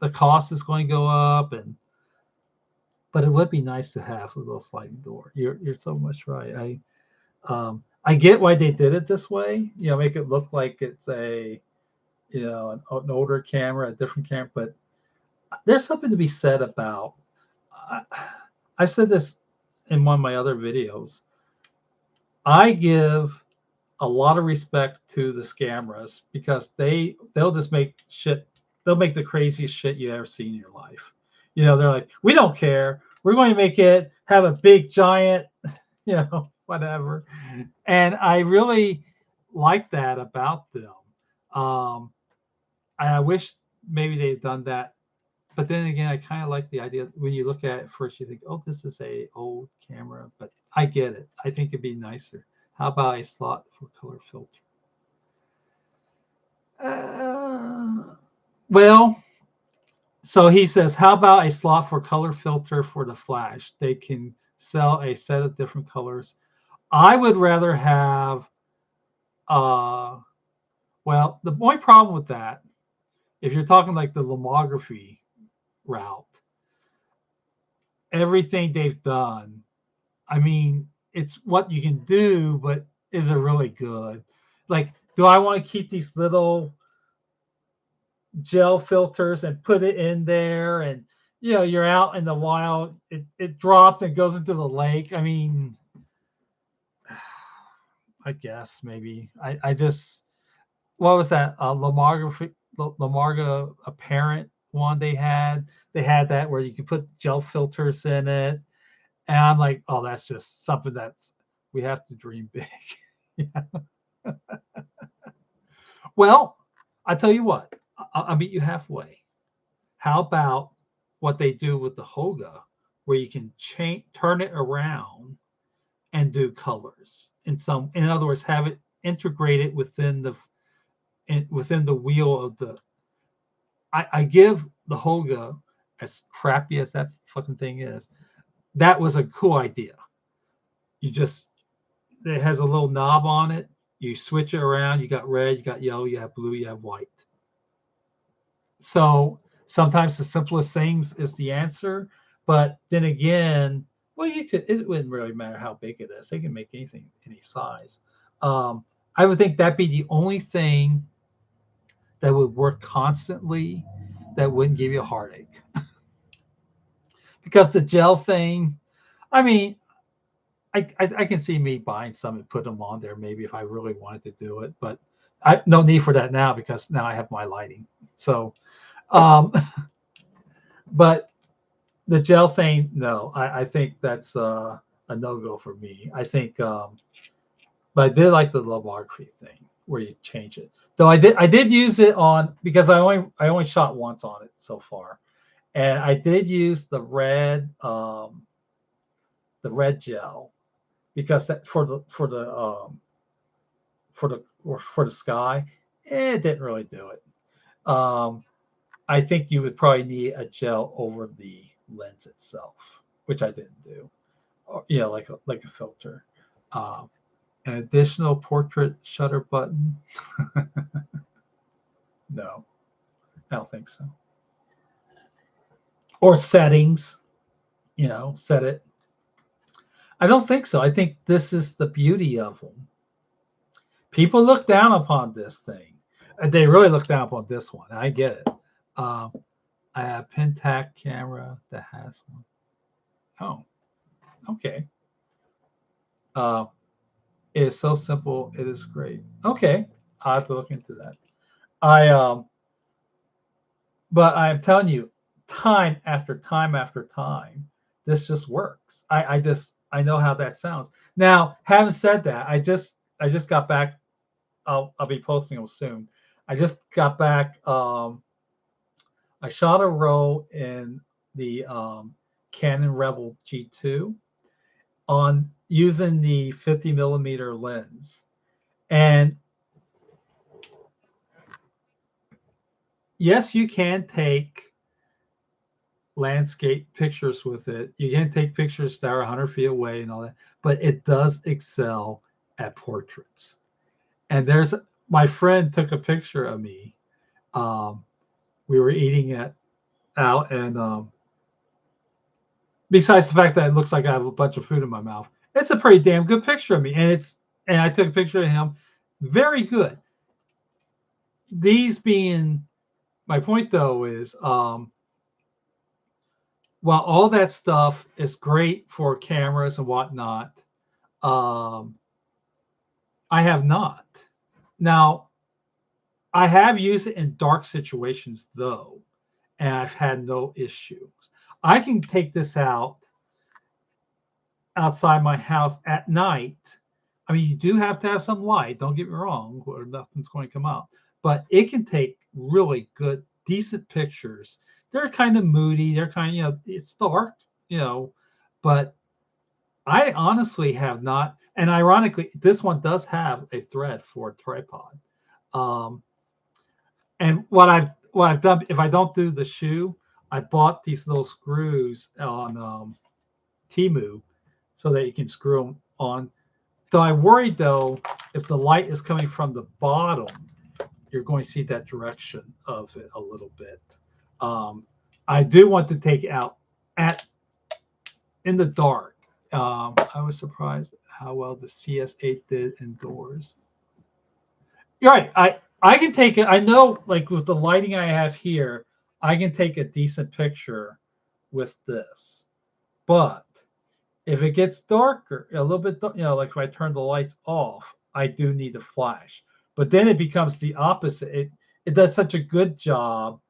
the cost is going to go up, but it would be nice to have a little sliding door. You're so much right. I get why they did it this way. Make it look like it's an older camera, a different camera. But there's something to be said about. I, I've said this in one of my other videos. I give a lot of respect to the scammers because they'll just make shit. They'll make the craziest shit you ever seen in your life. They're like, we don't care. We're going to make it have a big giant, whatever. And I really like that about them. Um, and I wish maybe they'd done that. But then again, I kind of like the idea when you look at it first, you think, oh, this is a old camera. But I get it. I think it'd be nicer. How about a slot for color filter? Well, so he says, how about a slot for color filter for the flash? They can sell a set of different colors. I would rather have, well, the only problem with that, if you're talking like the lomography route, everything they've done, I mean, it's what you can do, but is it really good? Like, do I want to keep these little gel filters and put it in there, and you're out in the wild, it drops and goes into the lake? I mean, I guess maybe I just, what was that Lamarga apparent one they had that where you can put gel filters in it, and I'm like, oh, that's just something that's, we have to dream big. Yeah. Well, I tell you what, I'll meet you halfway. How about what they do with the Hoga, where you can turn it around and do colors in other words, have it integrated within the wheel of the. I give the Hoga, as crappy as that fucking thing is, that was a cool idea. You just, it has a little knob on it. You switch it around. You got red, you got yellow, you have blue, you have white. So sometimes the simplest things is the answer, but then again, well, it wouldn't really matter how big it is. They can make anything any size. I would think that'd be the only thing that would work constantly that wouldn't give you a heartache. Because the gel thing, I mean, I can see me buying some and put them on there maybe if I really wanted to do it, but I no need for that now because now I have my lighting. So, um, but the gel thing, no, I think that's a no go for me. I think, but I did like the lomography thing where you change it. Though I did use it on because I only shot once on it so far, and I did use the red gel because that for the sky, it didn't really do it. Um, I think you would probably need a gel over the lens itself, which I didn't do. Or, like a filter. Uh, an additional portrait shutter button. No, I don't think so. Or settings, set it. I don't think so. I think this is the beauty of them. People look down upon this thing. They really look down upon this one. I get it. Um, I have a Pentax camera that has one. Oh, okay. Uh, it is so simple. It is great. Okay, I'll have to look into that. I But I'm telling you, time after time after time, this just works. I know how that sounds. Now, having said that, I just got back. I'll be posting them soon. I just got back. I shot a roll in the Canon Rebel G2 on using the 50 millimeter lens, and yes, you can take landscape pictures with it. You can take pictures that are 100 feet away and all that, but it does excel at portraits. And there's my friend took a picture of me. Um, we were eating it out, and besides the fact that it looks like I have a bunch of food in my mouth, it's a pretty damn good picture of me. And I took a picture of him. Very good. These being my point though is while all that stuff is great for cameras and whatnot, um, I have not. Now, I have used it in dark situations though, and I've had no issues. I can take this out outside my house at night. I mean, you do have to have some light, don't get me wrong, or nothing's going to come out. But it can take really good, decent pictures. They're kind of moody, they're kind of, it's dark, you know, but I honestly have not, and ironically, this one does have a thread for a tripod. Um, and what I've done, if I don't do the shoe, I bought these little screws on Timu so that you can screw them on. Though I worried though, if the light is coming from the bottom, you're going to see that direction of it a little bit. Um, I do want to take it out at in the dark. I was surprised how well the CS8 did indoors. You're right. I can take it. I know, like with the lighting I have here, I can take a decent picture with this. But if it gets darker, a little bit, like if I turn the lights off, I do need a flash. But then it becomes the opposite. It does such a good job.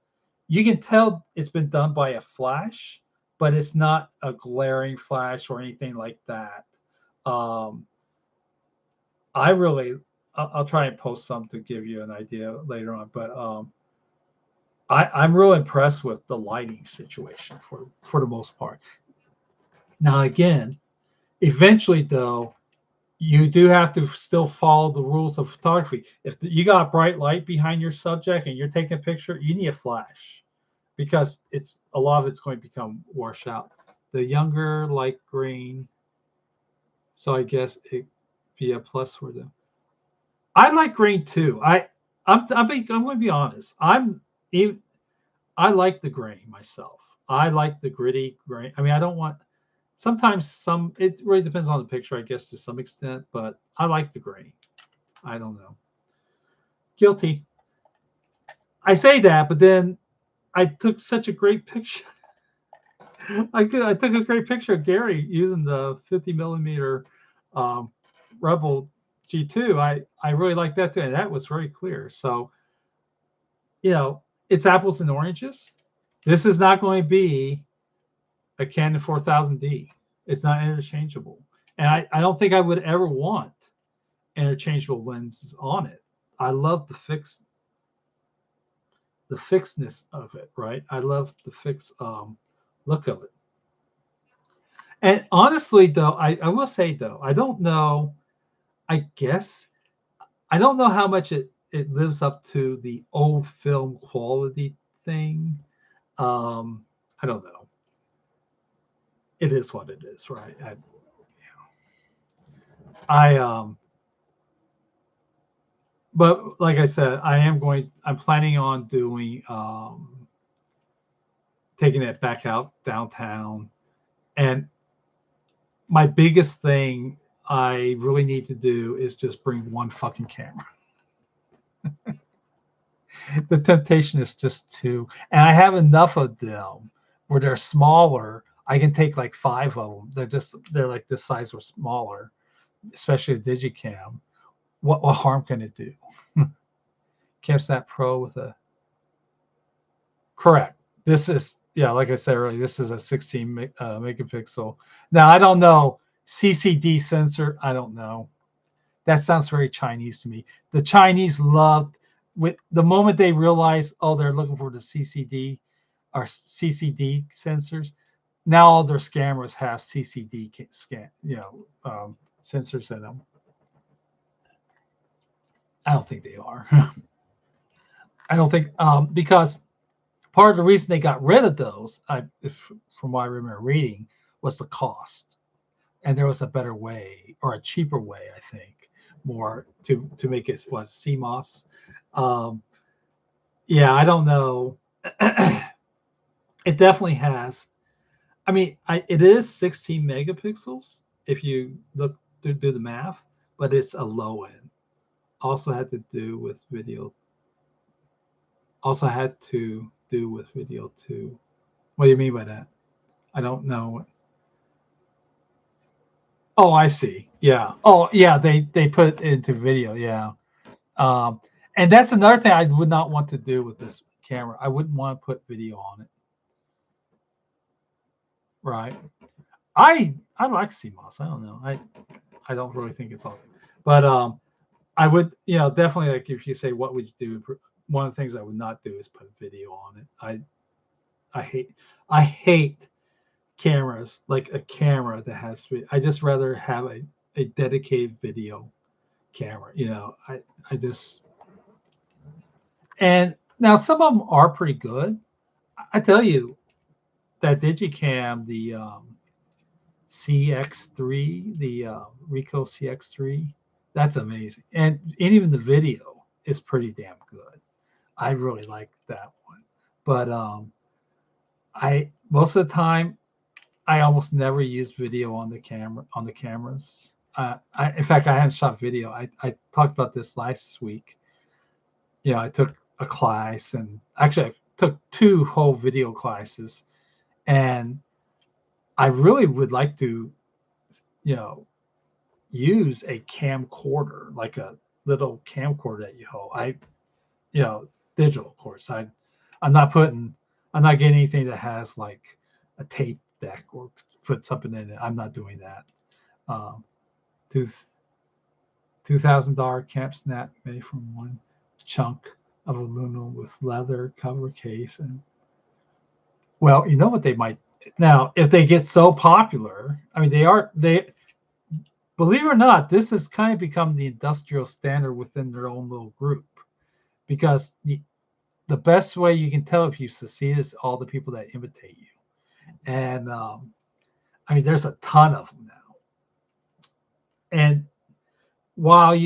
You can tell it's been done by a flash, but it's not a glaring flash or anything like that. Um, I really, I'll try and post some to give you an idea later on. But I'm real impressed with the lighting situation for the most part. Now again, eventually though, you do have to still follow the rules of photography. If you got a bright light behind your subject and you're taking a picture, you need a flash because it's a lot of it's going to become washed out. The younger light green, so I guess it be a plus for them. I like green too. I'm going to be honest. Even I like the grain myself. I like the gritty grain. I mean, I don't want. Sometimes it really depends on the picture, I guess, to some extent. But I like the grain. I don't know. Guilty. I say that, but then I took such a great picture. I took a great picture of Gary using the 50 millimeter um, Rebel G2. I really like that too, and that was very clear. So it's apples and oranges. This is not going to be a Canon 4000D. It's not interchangeable. And I don't think I would ever want interchangeable lenses on it. I love the fixedness of it, right? I love the fixed look of it. And honestly, though, I will say though, I don't know. I guess I don't know how much it lives up to the old film quality thing. I don't know. It is what it is, right? I but like I said, I'm planning on doing taking it back out downtown. And my biggest thing I really need to do is just bring one fucking camera. The temptation is just two, and I have enough of them where they're smaller. I can take like 5 of them. They're like this size or smaller, especially a Digicam. What harm can it do? CamSnap Pro with a correct. This is, yeah, like I said earlier, this is a 16 megapixel. Now I don't know CCD sensor. I don't know. That sounds very Chinese to me. The Chinese loved with the moment they realize, oh, they're looking for the CCD or CCD sensors. Now all their scammers have CCD sensors in them. I don't think they are. I don't think because part of the reason they got rid of those, from what I remember reading, was the cost, and there was a better way or a cheaper way, I think, more to make it was CMOS. Yeah, I don't know. It definitely has. I mean, it is 16 megapixels if you look to do the math, but it's a low end. Also had to do with video. Also had to do with video too. What do you mean by that? I don't know. Oh, I see. Yeah. Oh, yeah. They put it into video. Yeah. Um, and that's another thing I would not want to do with this camera. I wouldn't want to put video on it. Right. I like CMOS. I don't know. I don't really think it's all, but I would, definitely, like if you say what would you do, one of the things I would not do is put video on it. I hate cameras like a camera that has. I just rather have a dedicated video camera. I just and now some of them are pretty good. I tell you that Digicam, the CX3, the Ricoh CX3, that's amazing, and even the video is pretty damn good. I really like that one, but I most of the time I almost never use video on the cameras. In fact, I haven't shot video. I talked about this last week. I took a class, and actually I took 2 whole video classes, and I really would like to, you know, use a camcorder, like a little camcorder that you hold. Digital, of course. I'm not putting, I'm not getting anything that has like a tape deck or put something in it. I'm not doing that. Um, two $2,000 CamSnap made from one chunk of aluminum with leather cover case. And well, you know what they might now if they get so popular. I mean, they believe it or not, this has kind of become the industrial standard within their own little group, because the best way you can tell if you succeed is all the people that imitate you. And I mean, there's a ton of them now. And while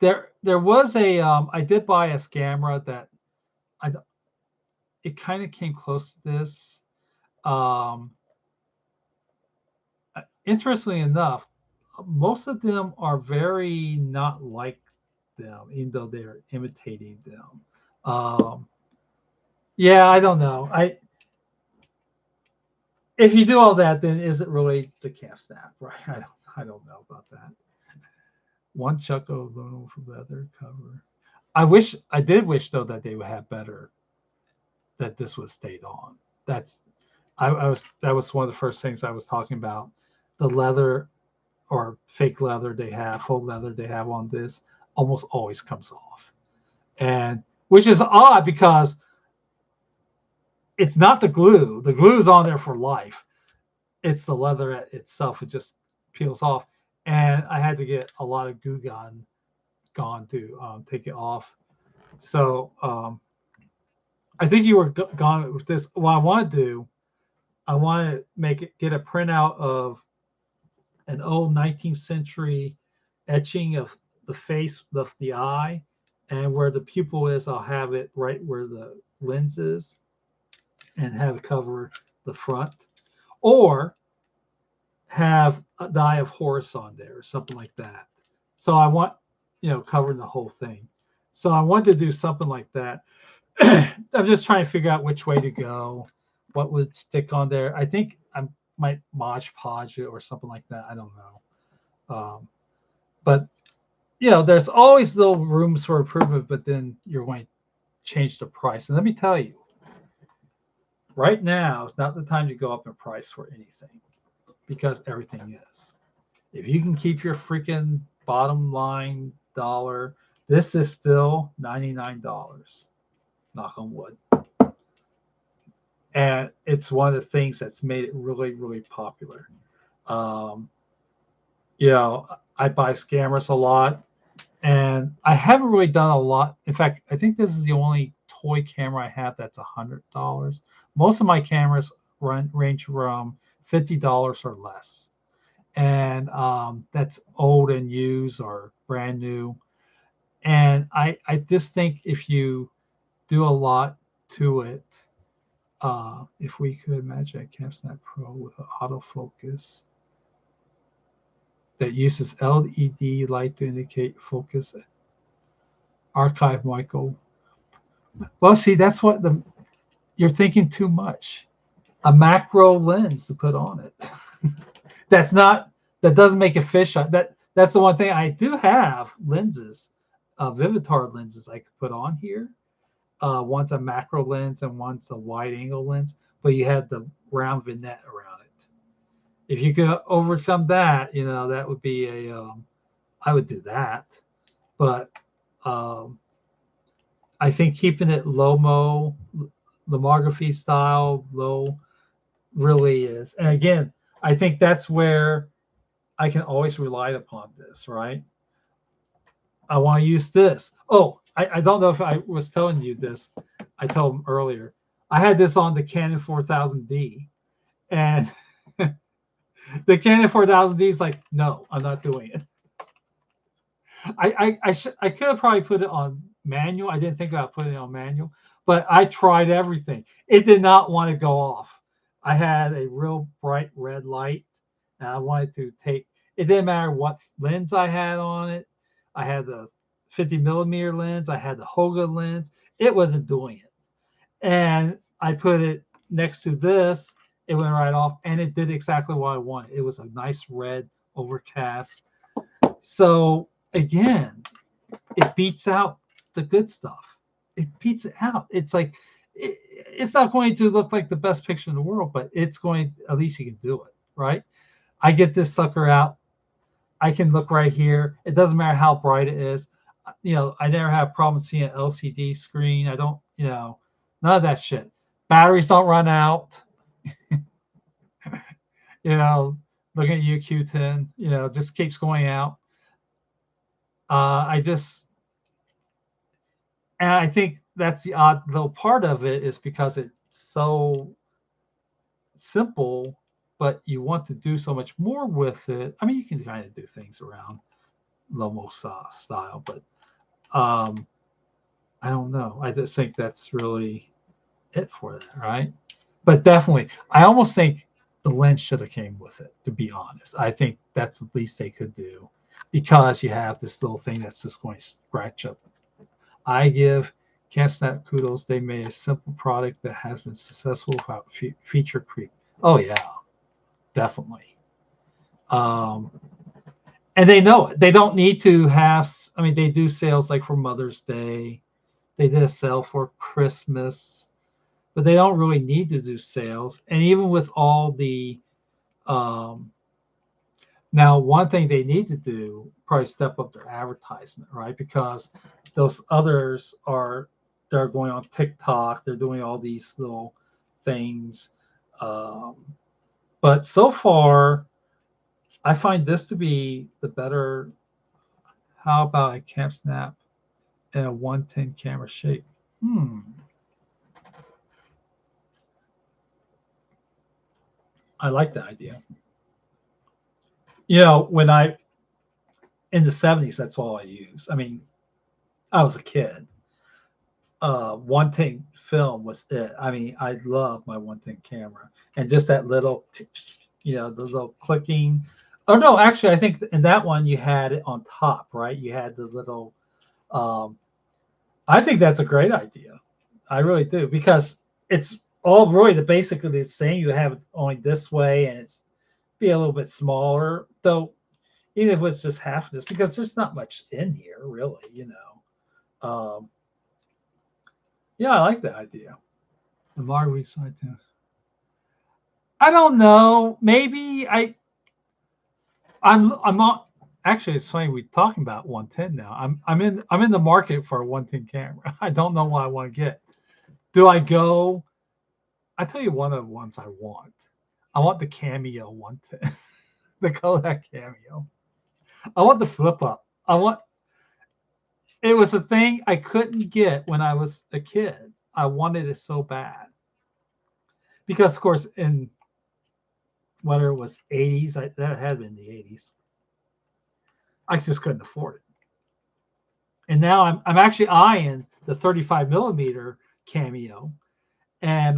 there was a I did buy a Scamera that I it kind of came close to this. Um, Interestingly enough, most of them are very not like them, even though they're imitating them. Yeah, I don't know. If you do all that, then is it really the CamSnap, right? I don't know about that. One chuck of aluminum for leather cover. I did wish though that they would have better, that this was stayed on. That was one of the first things I was talking about. The leather or fake leather they have, full leather they have on this almost always comes off. And which is odd because it's not the glue. The glue is on there for life. It's the leather itself. It just peels off. And I had to get a lot of glue gone to take it off. So I think you were gone with this. What I want to do, I want to get a printout of an old 19th century etching of the face of the eye, and where the pupil is, I'll have it right where the lens is, and have it cover the front, or have the Eye of Horus on there or something like that. So I want, covering the whole thing. So I wanted to do something like that. I'm just trying to figure out which way to go, what would stick on there. I think I might Mod Podge it or something like that. I don't know. But there's always little rooms for improvement, but then you're going to change the price. And let me tell you, right now is not the time to go up in price for anything, because everything is. If you can keep your freaking bottom line dollar, this is still $99. Knock on wood. And it's one of the things that's made it really, really popular. Um, I buy scammers a lot, and I haven't really done a lot. In fact, I think this is the only toy camera I have that's $100. Most of my cameras range from $50 or less, and that's old and used or brand new. And I just think if you do a lot to it, if we could imagine a CamSnap Pro with an autofocus that uses LED light to indicate focus, archive Michael. Well, see, that's what you're thinking too much. A macro lens to put on it. That doesn't make a fisheye. That's the one thing. I do have lenses, Vivitar lenses I could put on here. One's a macro lens and one's a wide angle lens, but you had the round vignette around it. If you could overcome that, that would be I would do that. But I think keeping it low-mo, lomography style, low, really is. And again, I think that's where I can always rely upon this, right? I want to use this. Oh, I don't know if I was telling you this. I told him earlier. I had this on the Canon 4000D, and the Canon 4000D is like, no, I'm not doing it. I could have probably put it on manual. I didn't think about putting it on manual, but I tried everything. It did not want to go off. I had a real bright red light, and I wanted to take. It didn't matter what lens I had on it. I had the 50 millimeter lens. I had the Hoga lens. It wasn't doing it, and I put it next to this. It went right off, and it did exactly what I wanted. It was a nice red overcast. So again, it beats out the good stuff. It beats it out. It's like it's not going to look like the best picture in the world, but it's going. At least you can do it, right? I get this sucker out. I can look right here. It doesn't matter how bright it is. I never have a problem seeing an LCD screen. I don't, none of that shit. Batteries don't run out. Looking at you, Q10, just keeps going out. And I think that's the odd little part of it, is because it's so simple, but you want to do so much more with it. I mean, you can kind of do things around Lomo style, but I don't know. I just think that's really it for that, right? But definitely, I almost think the lens should have came with it, to be honest. I think that's the least they could do, because you have this little thing that's just going to scratch up. I give CamSnap kudos. They made a simple product that has been successful without feature creep. Oh yeah, definitely. And they know it. They don't need to have. I mean, they do sales like for Mother's Day. They did a sale for Christmas, but they don't really need to do sales. And even with all the now, one thing they need to do, probably step up their advertisement, right? Because those others they're going on TikTok, they're doing all these little things. But so far, I find this to be the better. How about a CamSnap in a 110 camera shape? I like the idea. When I in the 70s, that's all I used. I mean, I was a kid. 110 film was it. I mean, I love my 110 camera, and just that little, the little clicking. Oh no, actually, I think in that one you had it on top, right? You had the little. Um, I think that's a great idea. I really do, because it's all really basically the same. You have it only this way, and it's be a little bit smaller, though. Even if it's just half of this, because there's not much in here, really. Yeah, I like that idea. The Marguerite side test. I don't know. Maybe I'm not. Actually, it's funny we talking about 110 now. I'm in the market for a 110 camera. I don't know what I want to get. Do I go? I tell you one of the ones I want. I want the Cameo 110, the Kodak Cameo. I want the flip up. I want. It was a thing I couldn't get when I was a kid. I wanted it so bad because, of course, in whether it was 80s, that had been the 80s. I just couldn't afford it. And now I'm actually eyeing the 35 millimeter Cameo, and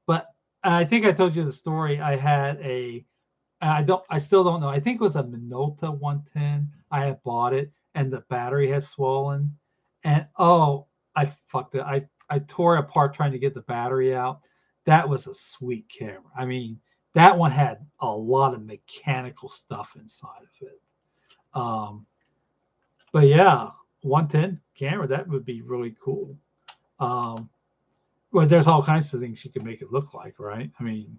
but I think I told you the story. I had I still don't know. I think it was a Minolta 110. I had bought it, and the battery has swollen, and I fucked it. I tore it apart trying to get the battery out. That was a sweet camera. I mean, that one had a lot of mechanical stuff inside of it. But yeah, 110 camera, that would be really cool. Um, well, there's all kinds of things you can make it look like, right? I mean,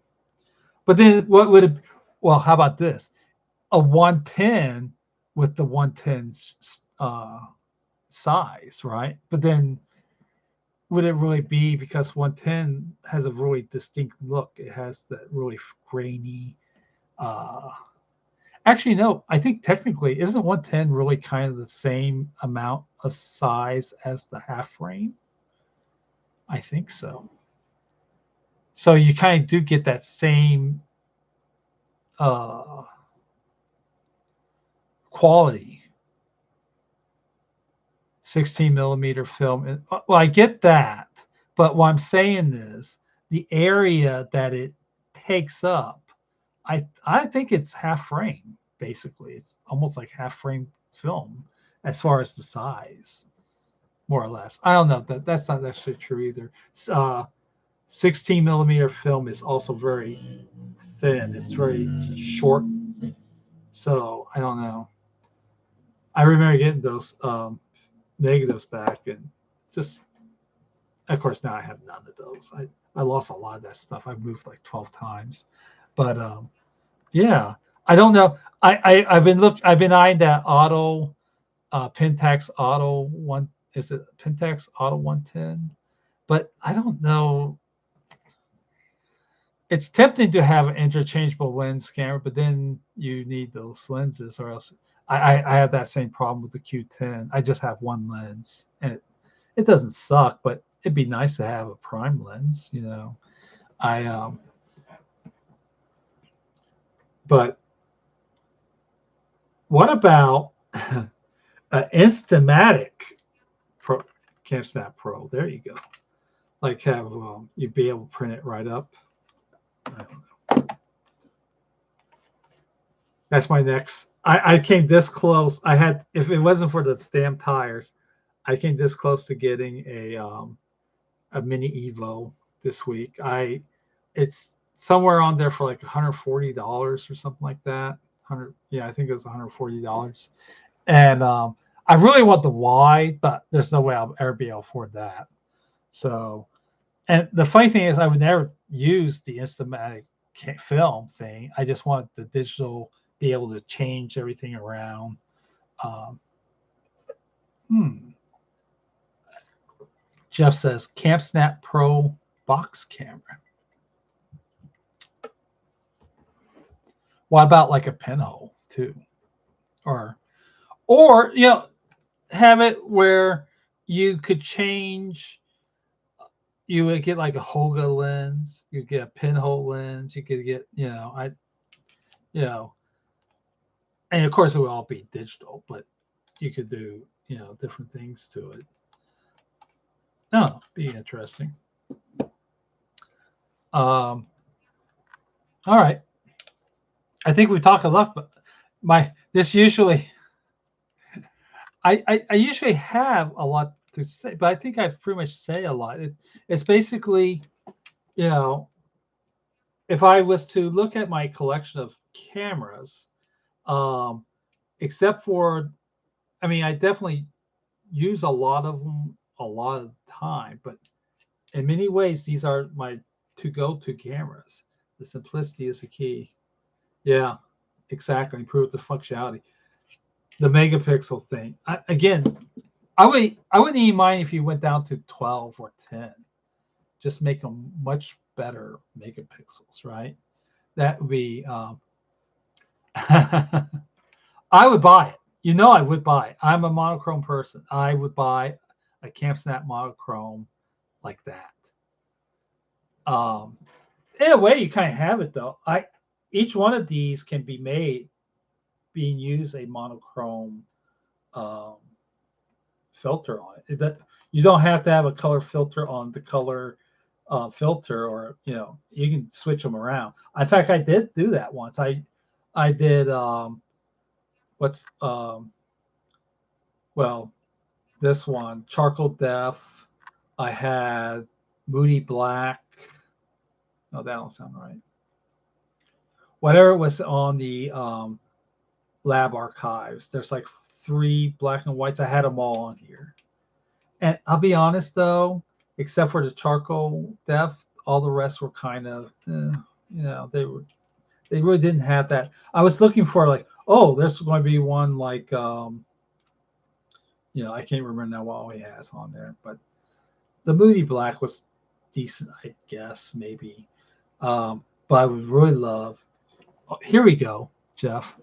but then what would it? Well, how about this? A 110 with the 110 size, right? But then would it really be, because 110 has a really distinct look? It has that really grainy. Uh, Actually, no. I think technically, isn't 110 really kind of the same amount of size as the half frame? I think so. So you kind of do get that same uh, quality. 16 millimeter film. Well, I get that, but what I'm saying is the area that it takes up. I think it's half frame. Basically, it's almost like half frame film as far as the size, more or less. I don't know, that's not necessarily true either. 16 millimeter film is also very thin. It's very short. So I don't know. I remember getting those negatives back, and just, of course, now I have none of those. I lost a lot of that stuff. I've moved like 12 times, but yeah, I don't know. I've been eyeing that auto Pentax Auto one. Is it Pentax Auto 110? But I don't know. It's tempting to have an interchangeable lens camera, but then you need those lenses, or else I have that same problem with the Q10. I just have one lens, and it doesn't suck, but it'd be nice to have a prime lens. I But what about Instamatic Pro, CamSnap Pro? There you go. Like, have you'd be able to print it right up. I don't know. That's my next. I came this close. I had, if it wasn't for the stamp tires, I came this close to getting a mini Evo this week. It's somewhere on there for like $140 or something like that. 100, yeah, I think it was $140. And I really want the Y, but there's no way I'll ever be able to afford that. So, and the funny thing is, I would never use the Instamatic film thing. I just want the digital, be able to change everything around. Um, hmm. Jeff says CamSnap Pro box camera. What about like a pinhole too, or have it where you could change. You would get like a Holga lens. You get a pinhole lens. You could get, you know, And of course, it will all be digital, but you could do, different things to it. No, be interesting. Um, all right. I think we talked enough, but this usually, I usually have a lot to say, but I think I pretty much say a lot. It's basically, you know, if I was to look at my collection of cameras, um, except for, I mean, I definitely use a lot of them a lot of the time, but in many ways, these are my to cameras. The simplicity is the key. Yeah, exactly. Improve the functionality. The megapixel thing. Again, I wouldn't even mind if you went down to 12 or 10. Just make them much better megapixels, right? That would be. I would buy it. I would buy it. I'm a monochrome person. I would buy a CampSnap monochrome like that. Um, in a way, you kind of have it though. Each one of these can be made being used a monochrome um, filter on it. That you don't have to have a color filter on the color filter, or you can switch them around. In fact, I did do that once. I did what's well, this one, charcoal deaf. I had moody black. No, that don't sound right. Whatever was on the lab archives. There's like 3 black and whites. I had them all on here. And I'll be honest though, except for the charcoal depth, all the rest were kind of, they really didn't have that. I was looking for like, oh, there's going to be one like, I can't remember now what all he has on there, but the Moody Black was decent, I guess, maybe. But I would really love. Oh, here we go, Jeff.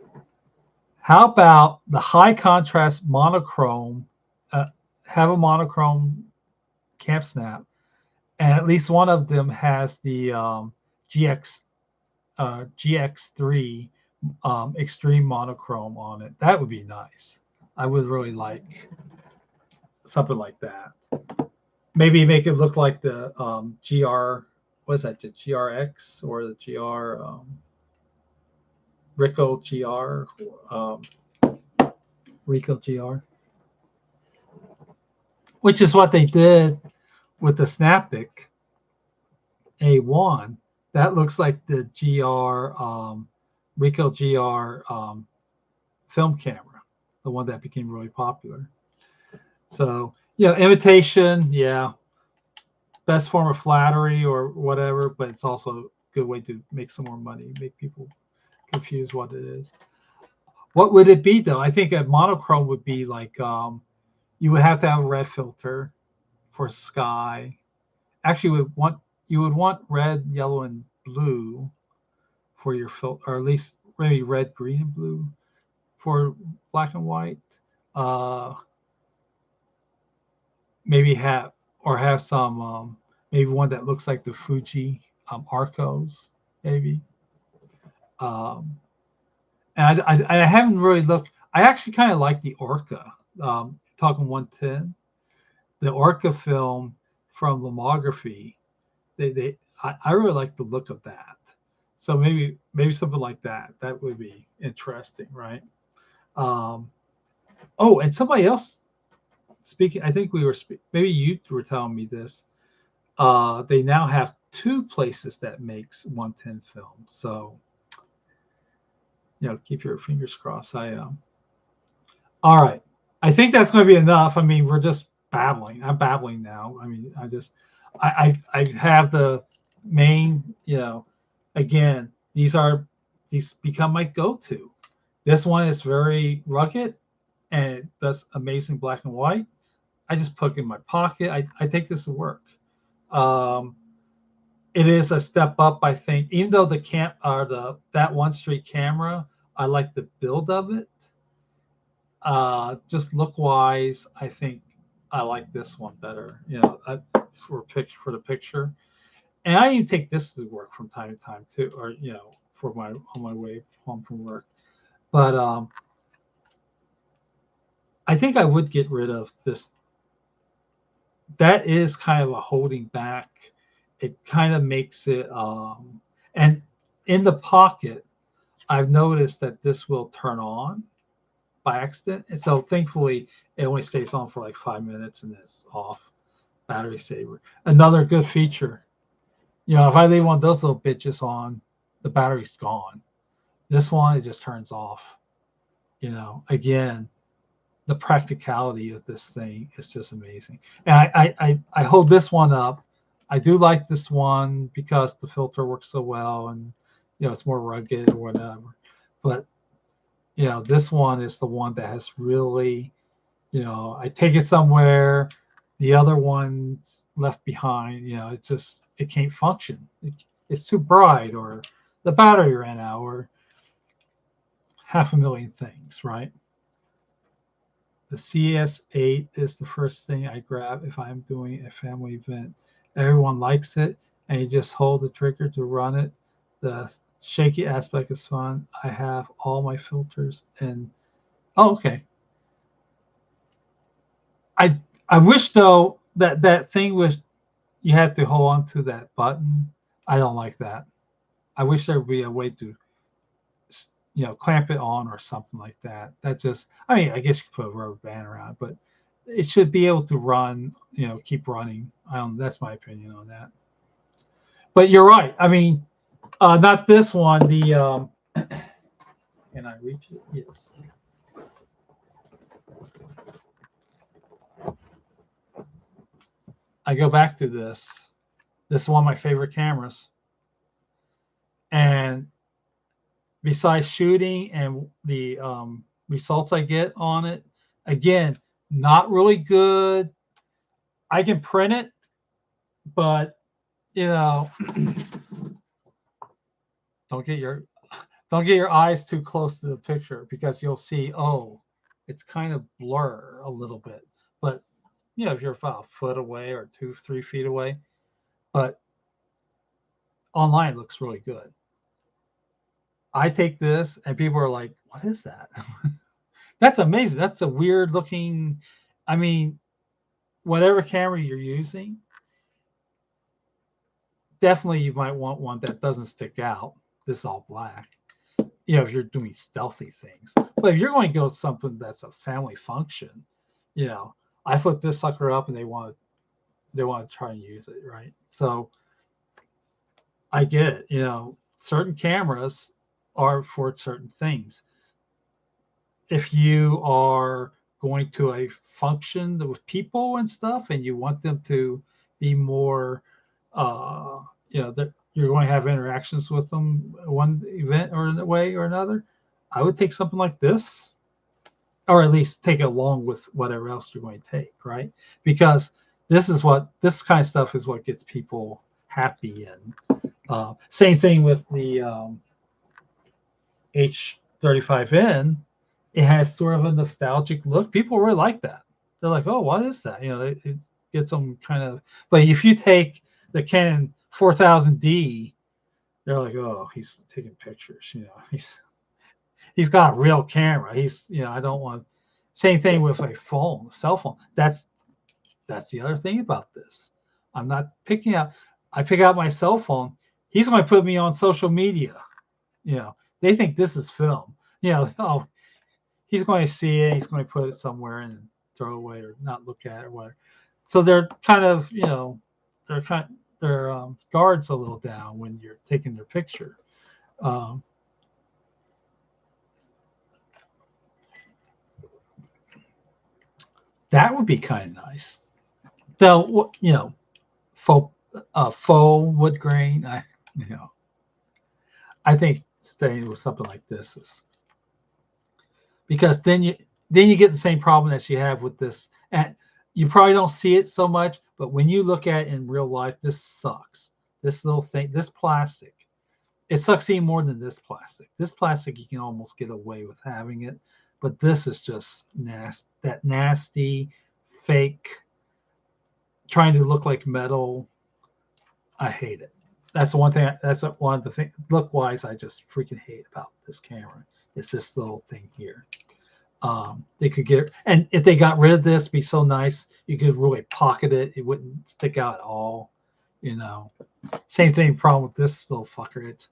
How about the high contrast monochrome? Uh, have a monochrome CampSnap, and at least one of them has the GX3 extreme monochrome on it. That would be nice. I would really like something like that. Maybe make it look like the GR. What is that? The GRX or the GR Ricoh GR, Ricoh GR, which is what they did with the Snaptic A1. That looks like the GR Ricoh GR film camera, the one that became really popular. So imitation, yeah, best form of flattery or whatever, but it's also a good way to make some more money, make people confuse what it is. What would it be though? I think a monochrome would be like you would have to have a red filter for sky. Actually, you would want red, yellow, and blue for your filter, or at least maybe red, green, and blue for black and white. Uh, maybe have some maybe one that looks like the Fuji Arcos, maybe. Um, and I haven't really looked. I actually kind of like the Orca. Talking 110, the Orca film from Lomography. I really like the look of that. So maybe something like that. That would be interesting, right? Um, oh, and somebody else speaking. I think maybe you were telling me this. They now have 2 places that makes 110 films. So keep your fingers crossed. All right. I think that's going to be enough. I mean, we're just babbling. I'm babbling now. I mean, I have the main, again, these become my go-to. This one is very rugged and it does amazing black and white. I just put it in my pocket. I take this to work. Um, it is a step up, I think. Even though that One Street camera, I like the build of it. Just look wise, I think I like this one better. For the picture, and I even take this to work from time to time too, or for my on my way home from work. But I think I would get rid of this. That is kind of a holding back. It kind of makes it, and in the pocket, I've noticed that this will turn on by accident. And so thankfully, it only stays on for like 5 minutes and it's off. Battery saver. Another good feature. If I leave one of those little bitches on, the battery's gone. This one, it just turns off. Again, the practicality of this thing is just amazing. And I hold this one up. I do like this one because the filter works so well, and it's more rugged or whatever. But this one is the one that has really, I take it somewhere, the other one's left behind. It can't function. It's too bright, or the battery ran out, or half a million things, right? The CS8 is the first thing I grab if I'm doing a family event. Everyone likes it, and you just hold the trigger to run it. The shaky aspect is fun. I have all my filters, and okay. I wish though that thing with you have to hold on to that button. I don't like that. I wish there would be a way to clamp it on or something like that. That just, I mean, I guess you could put a rubber band around, but it should be able to run, keep running. That's my opinion on that. But you're right. I mean, not this one. The can I reach it? Yes. I go back to this. This is one of my favorite cameras. And besides shooting and the results I get on it, again, not really good. I can print it, but don't get your eyes too close to the picture, because you'll see, it's kind of blur a little bit. But if you're about a foot away or 2-3 feet away, but online it looks really good. I take this and people are like, what is that? That's amazing. That's a weird looking, I mean, whatever camera you're using, definitely you might want one that doesn't stick out. This is all black, if you're doing stealthy things. But if you're going to go with something that's a family function, I flip this sucker up and they want to try and use it, right? So I get it. Certain cameras are for certain things. If you are going to a function with people and stuff, and you want them to be more, that you're going to have interactions with them one event or in a way or another, I would take something like this, or at least take it along with whatever else you're going to take, right? Because this kind of stuff is what gets people happy. And same thing with the H35N. It has sort of a nostalgic look. People really like that. They're like, oh, what is that? It gets them kind of. But if you take the Canon 4000D, they're like, oh, he's taking pictures. He's got a real camera. I don't want. Same thing with a phone, cell phone. That's the other thing about this. I'm not picking out. I pick out my cell phone. He's going to put me on social media. They think this is film. Oh, he's going to see it. He's going to put it somewhere and throw it away or not look at it or whatever. So they're kind of, their guards a little down when you're taking their picture. That would be kind of nice. Though, faux wood grain. I think staying with something like this is, because then you get the same problem that you have with this, and you probably don't see it so much, but when you look at it in real life, this sucks. This little thing, this plastic, it sucks even more than this plastic. This plastic you can almost get away with having it, but this is just nasty. That nasty, fake, trying to look like metal. I hate it. That's one thing. That's one of the things. Look wise, I just freaking hate about this camera. It's this little thing here. They could get, and if they got rid of this, be so nice. You could really pocket it. It wouldn't stick out at all. You know, same thing. Problem with this little fucker. It's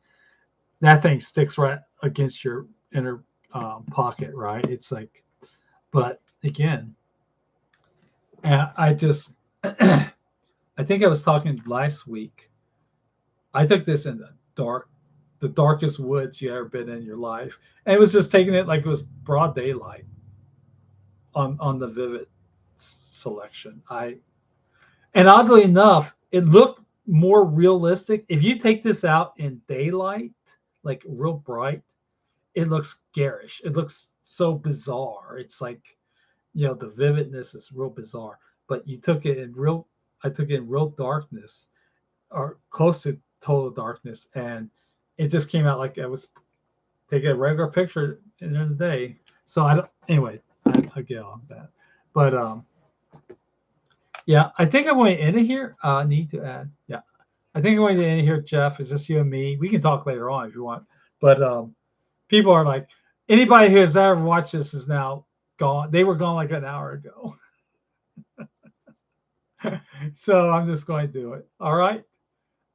that thing sticks right against your inner pocket, right? It's like, but again, and I just, I think I was talking last week. I took this in the darkest woods you ever been in your life, and it was just taking it like it was broad daylight on the Vivid selection. And oddly enough, it looked more realistic. If you take this out in daylight, like real bright, it looks garish. It looks so bizarre. It's like, the vividness is real bizarre. But you took it in real, I took it in real darkness or close to total darkness, and it just came out like I was taking a regular picture in the day. So I don't. Anyway, I get on that. But yeah, I think I'm going to end it here. Need to add. Yeah, I think I'm going to end it here, Jeff. It's just you and me. We can talk later on if you want. But people are like, anybody who has ever watched this is now gone. They were gone like an hour ago. So I'm just going to do it. All right.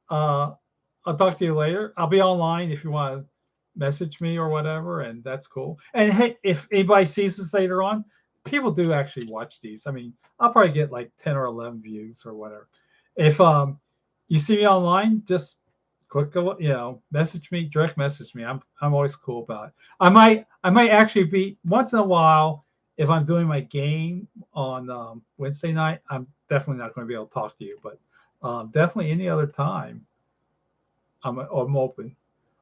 Uh, I'll talk to you later. I'll be online if you want to message me or whatever, and that's cool. And hey, if anybody sees this later on, people do actually watch these. I mean, I'll probably get like 10 or 11 views or whatever. If you see me online, just click the message me, direct message me. I'm always cool about it. I might actually be once in a while if I'm doing my game on Wednesday night. I'm definitely not going to be able to talk to you, but definitely any other time I'm open.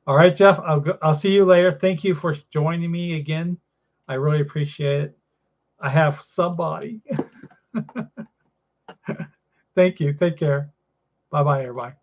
All right, Jeff. I'll see you later. Thank you for joining me again. I really appreciate it. I have somebody. Thank you. Take care. Bye bye, everybody.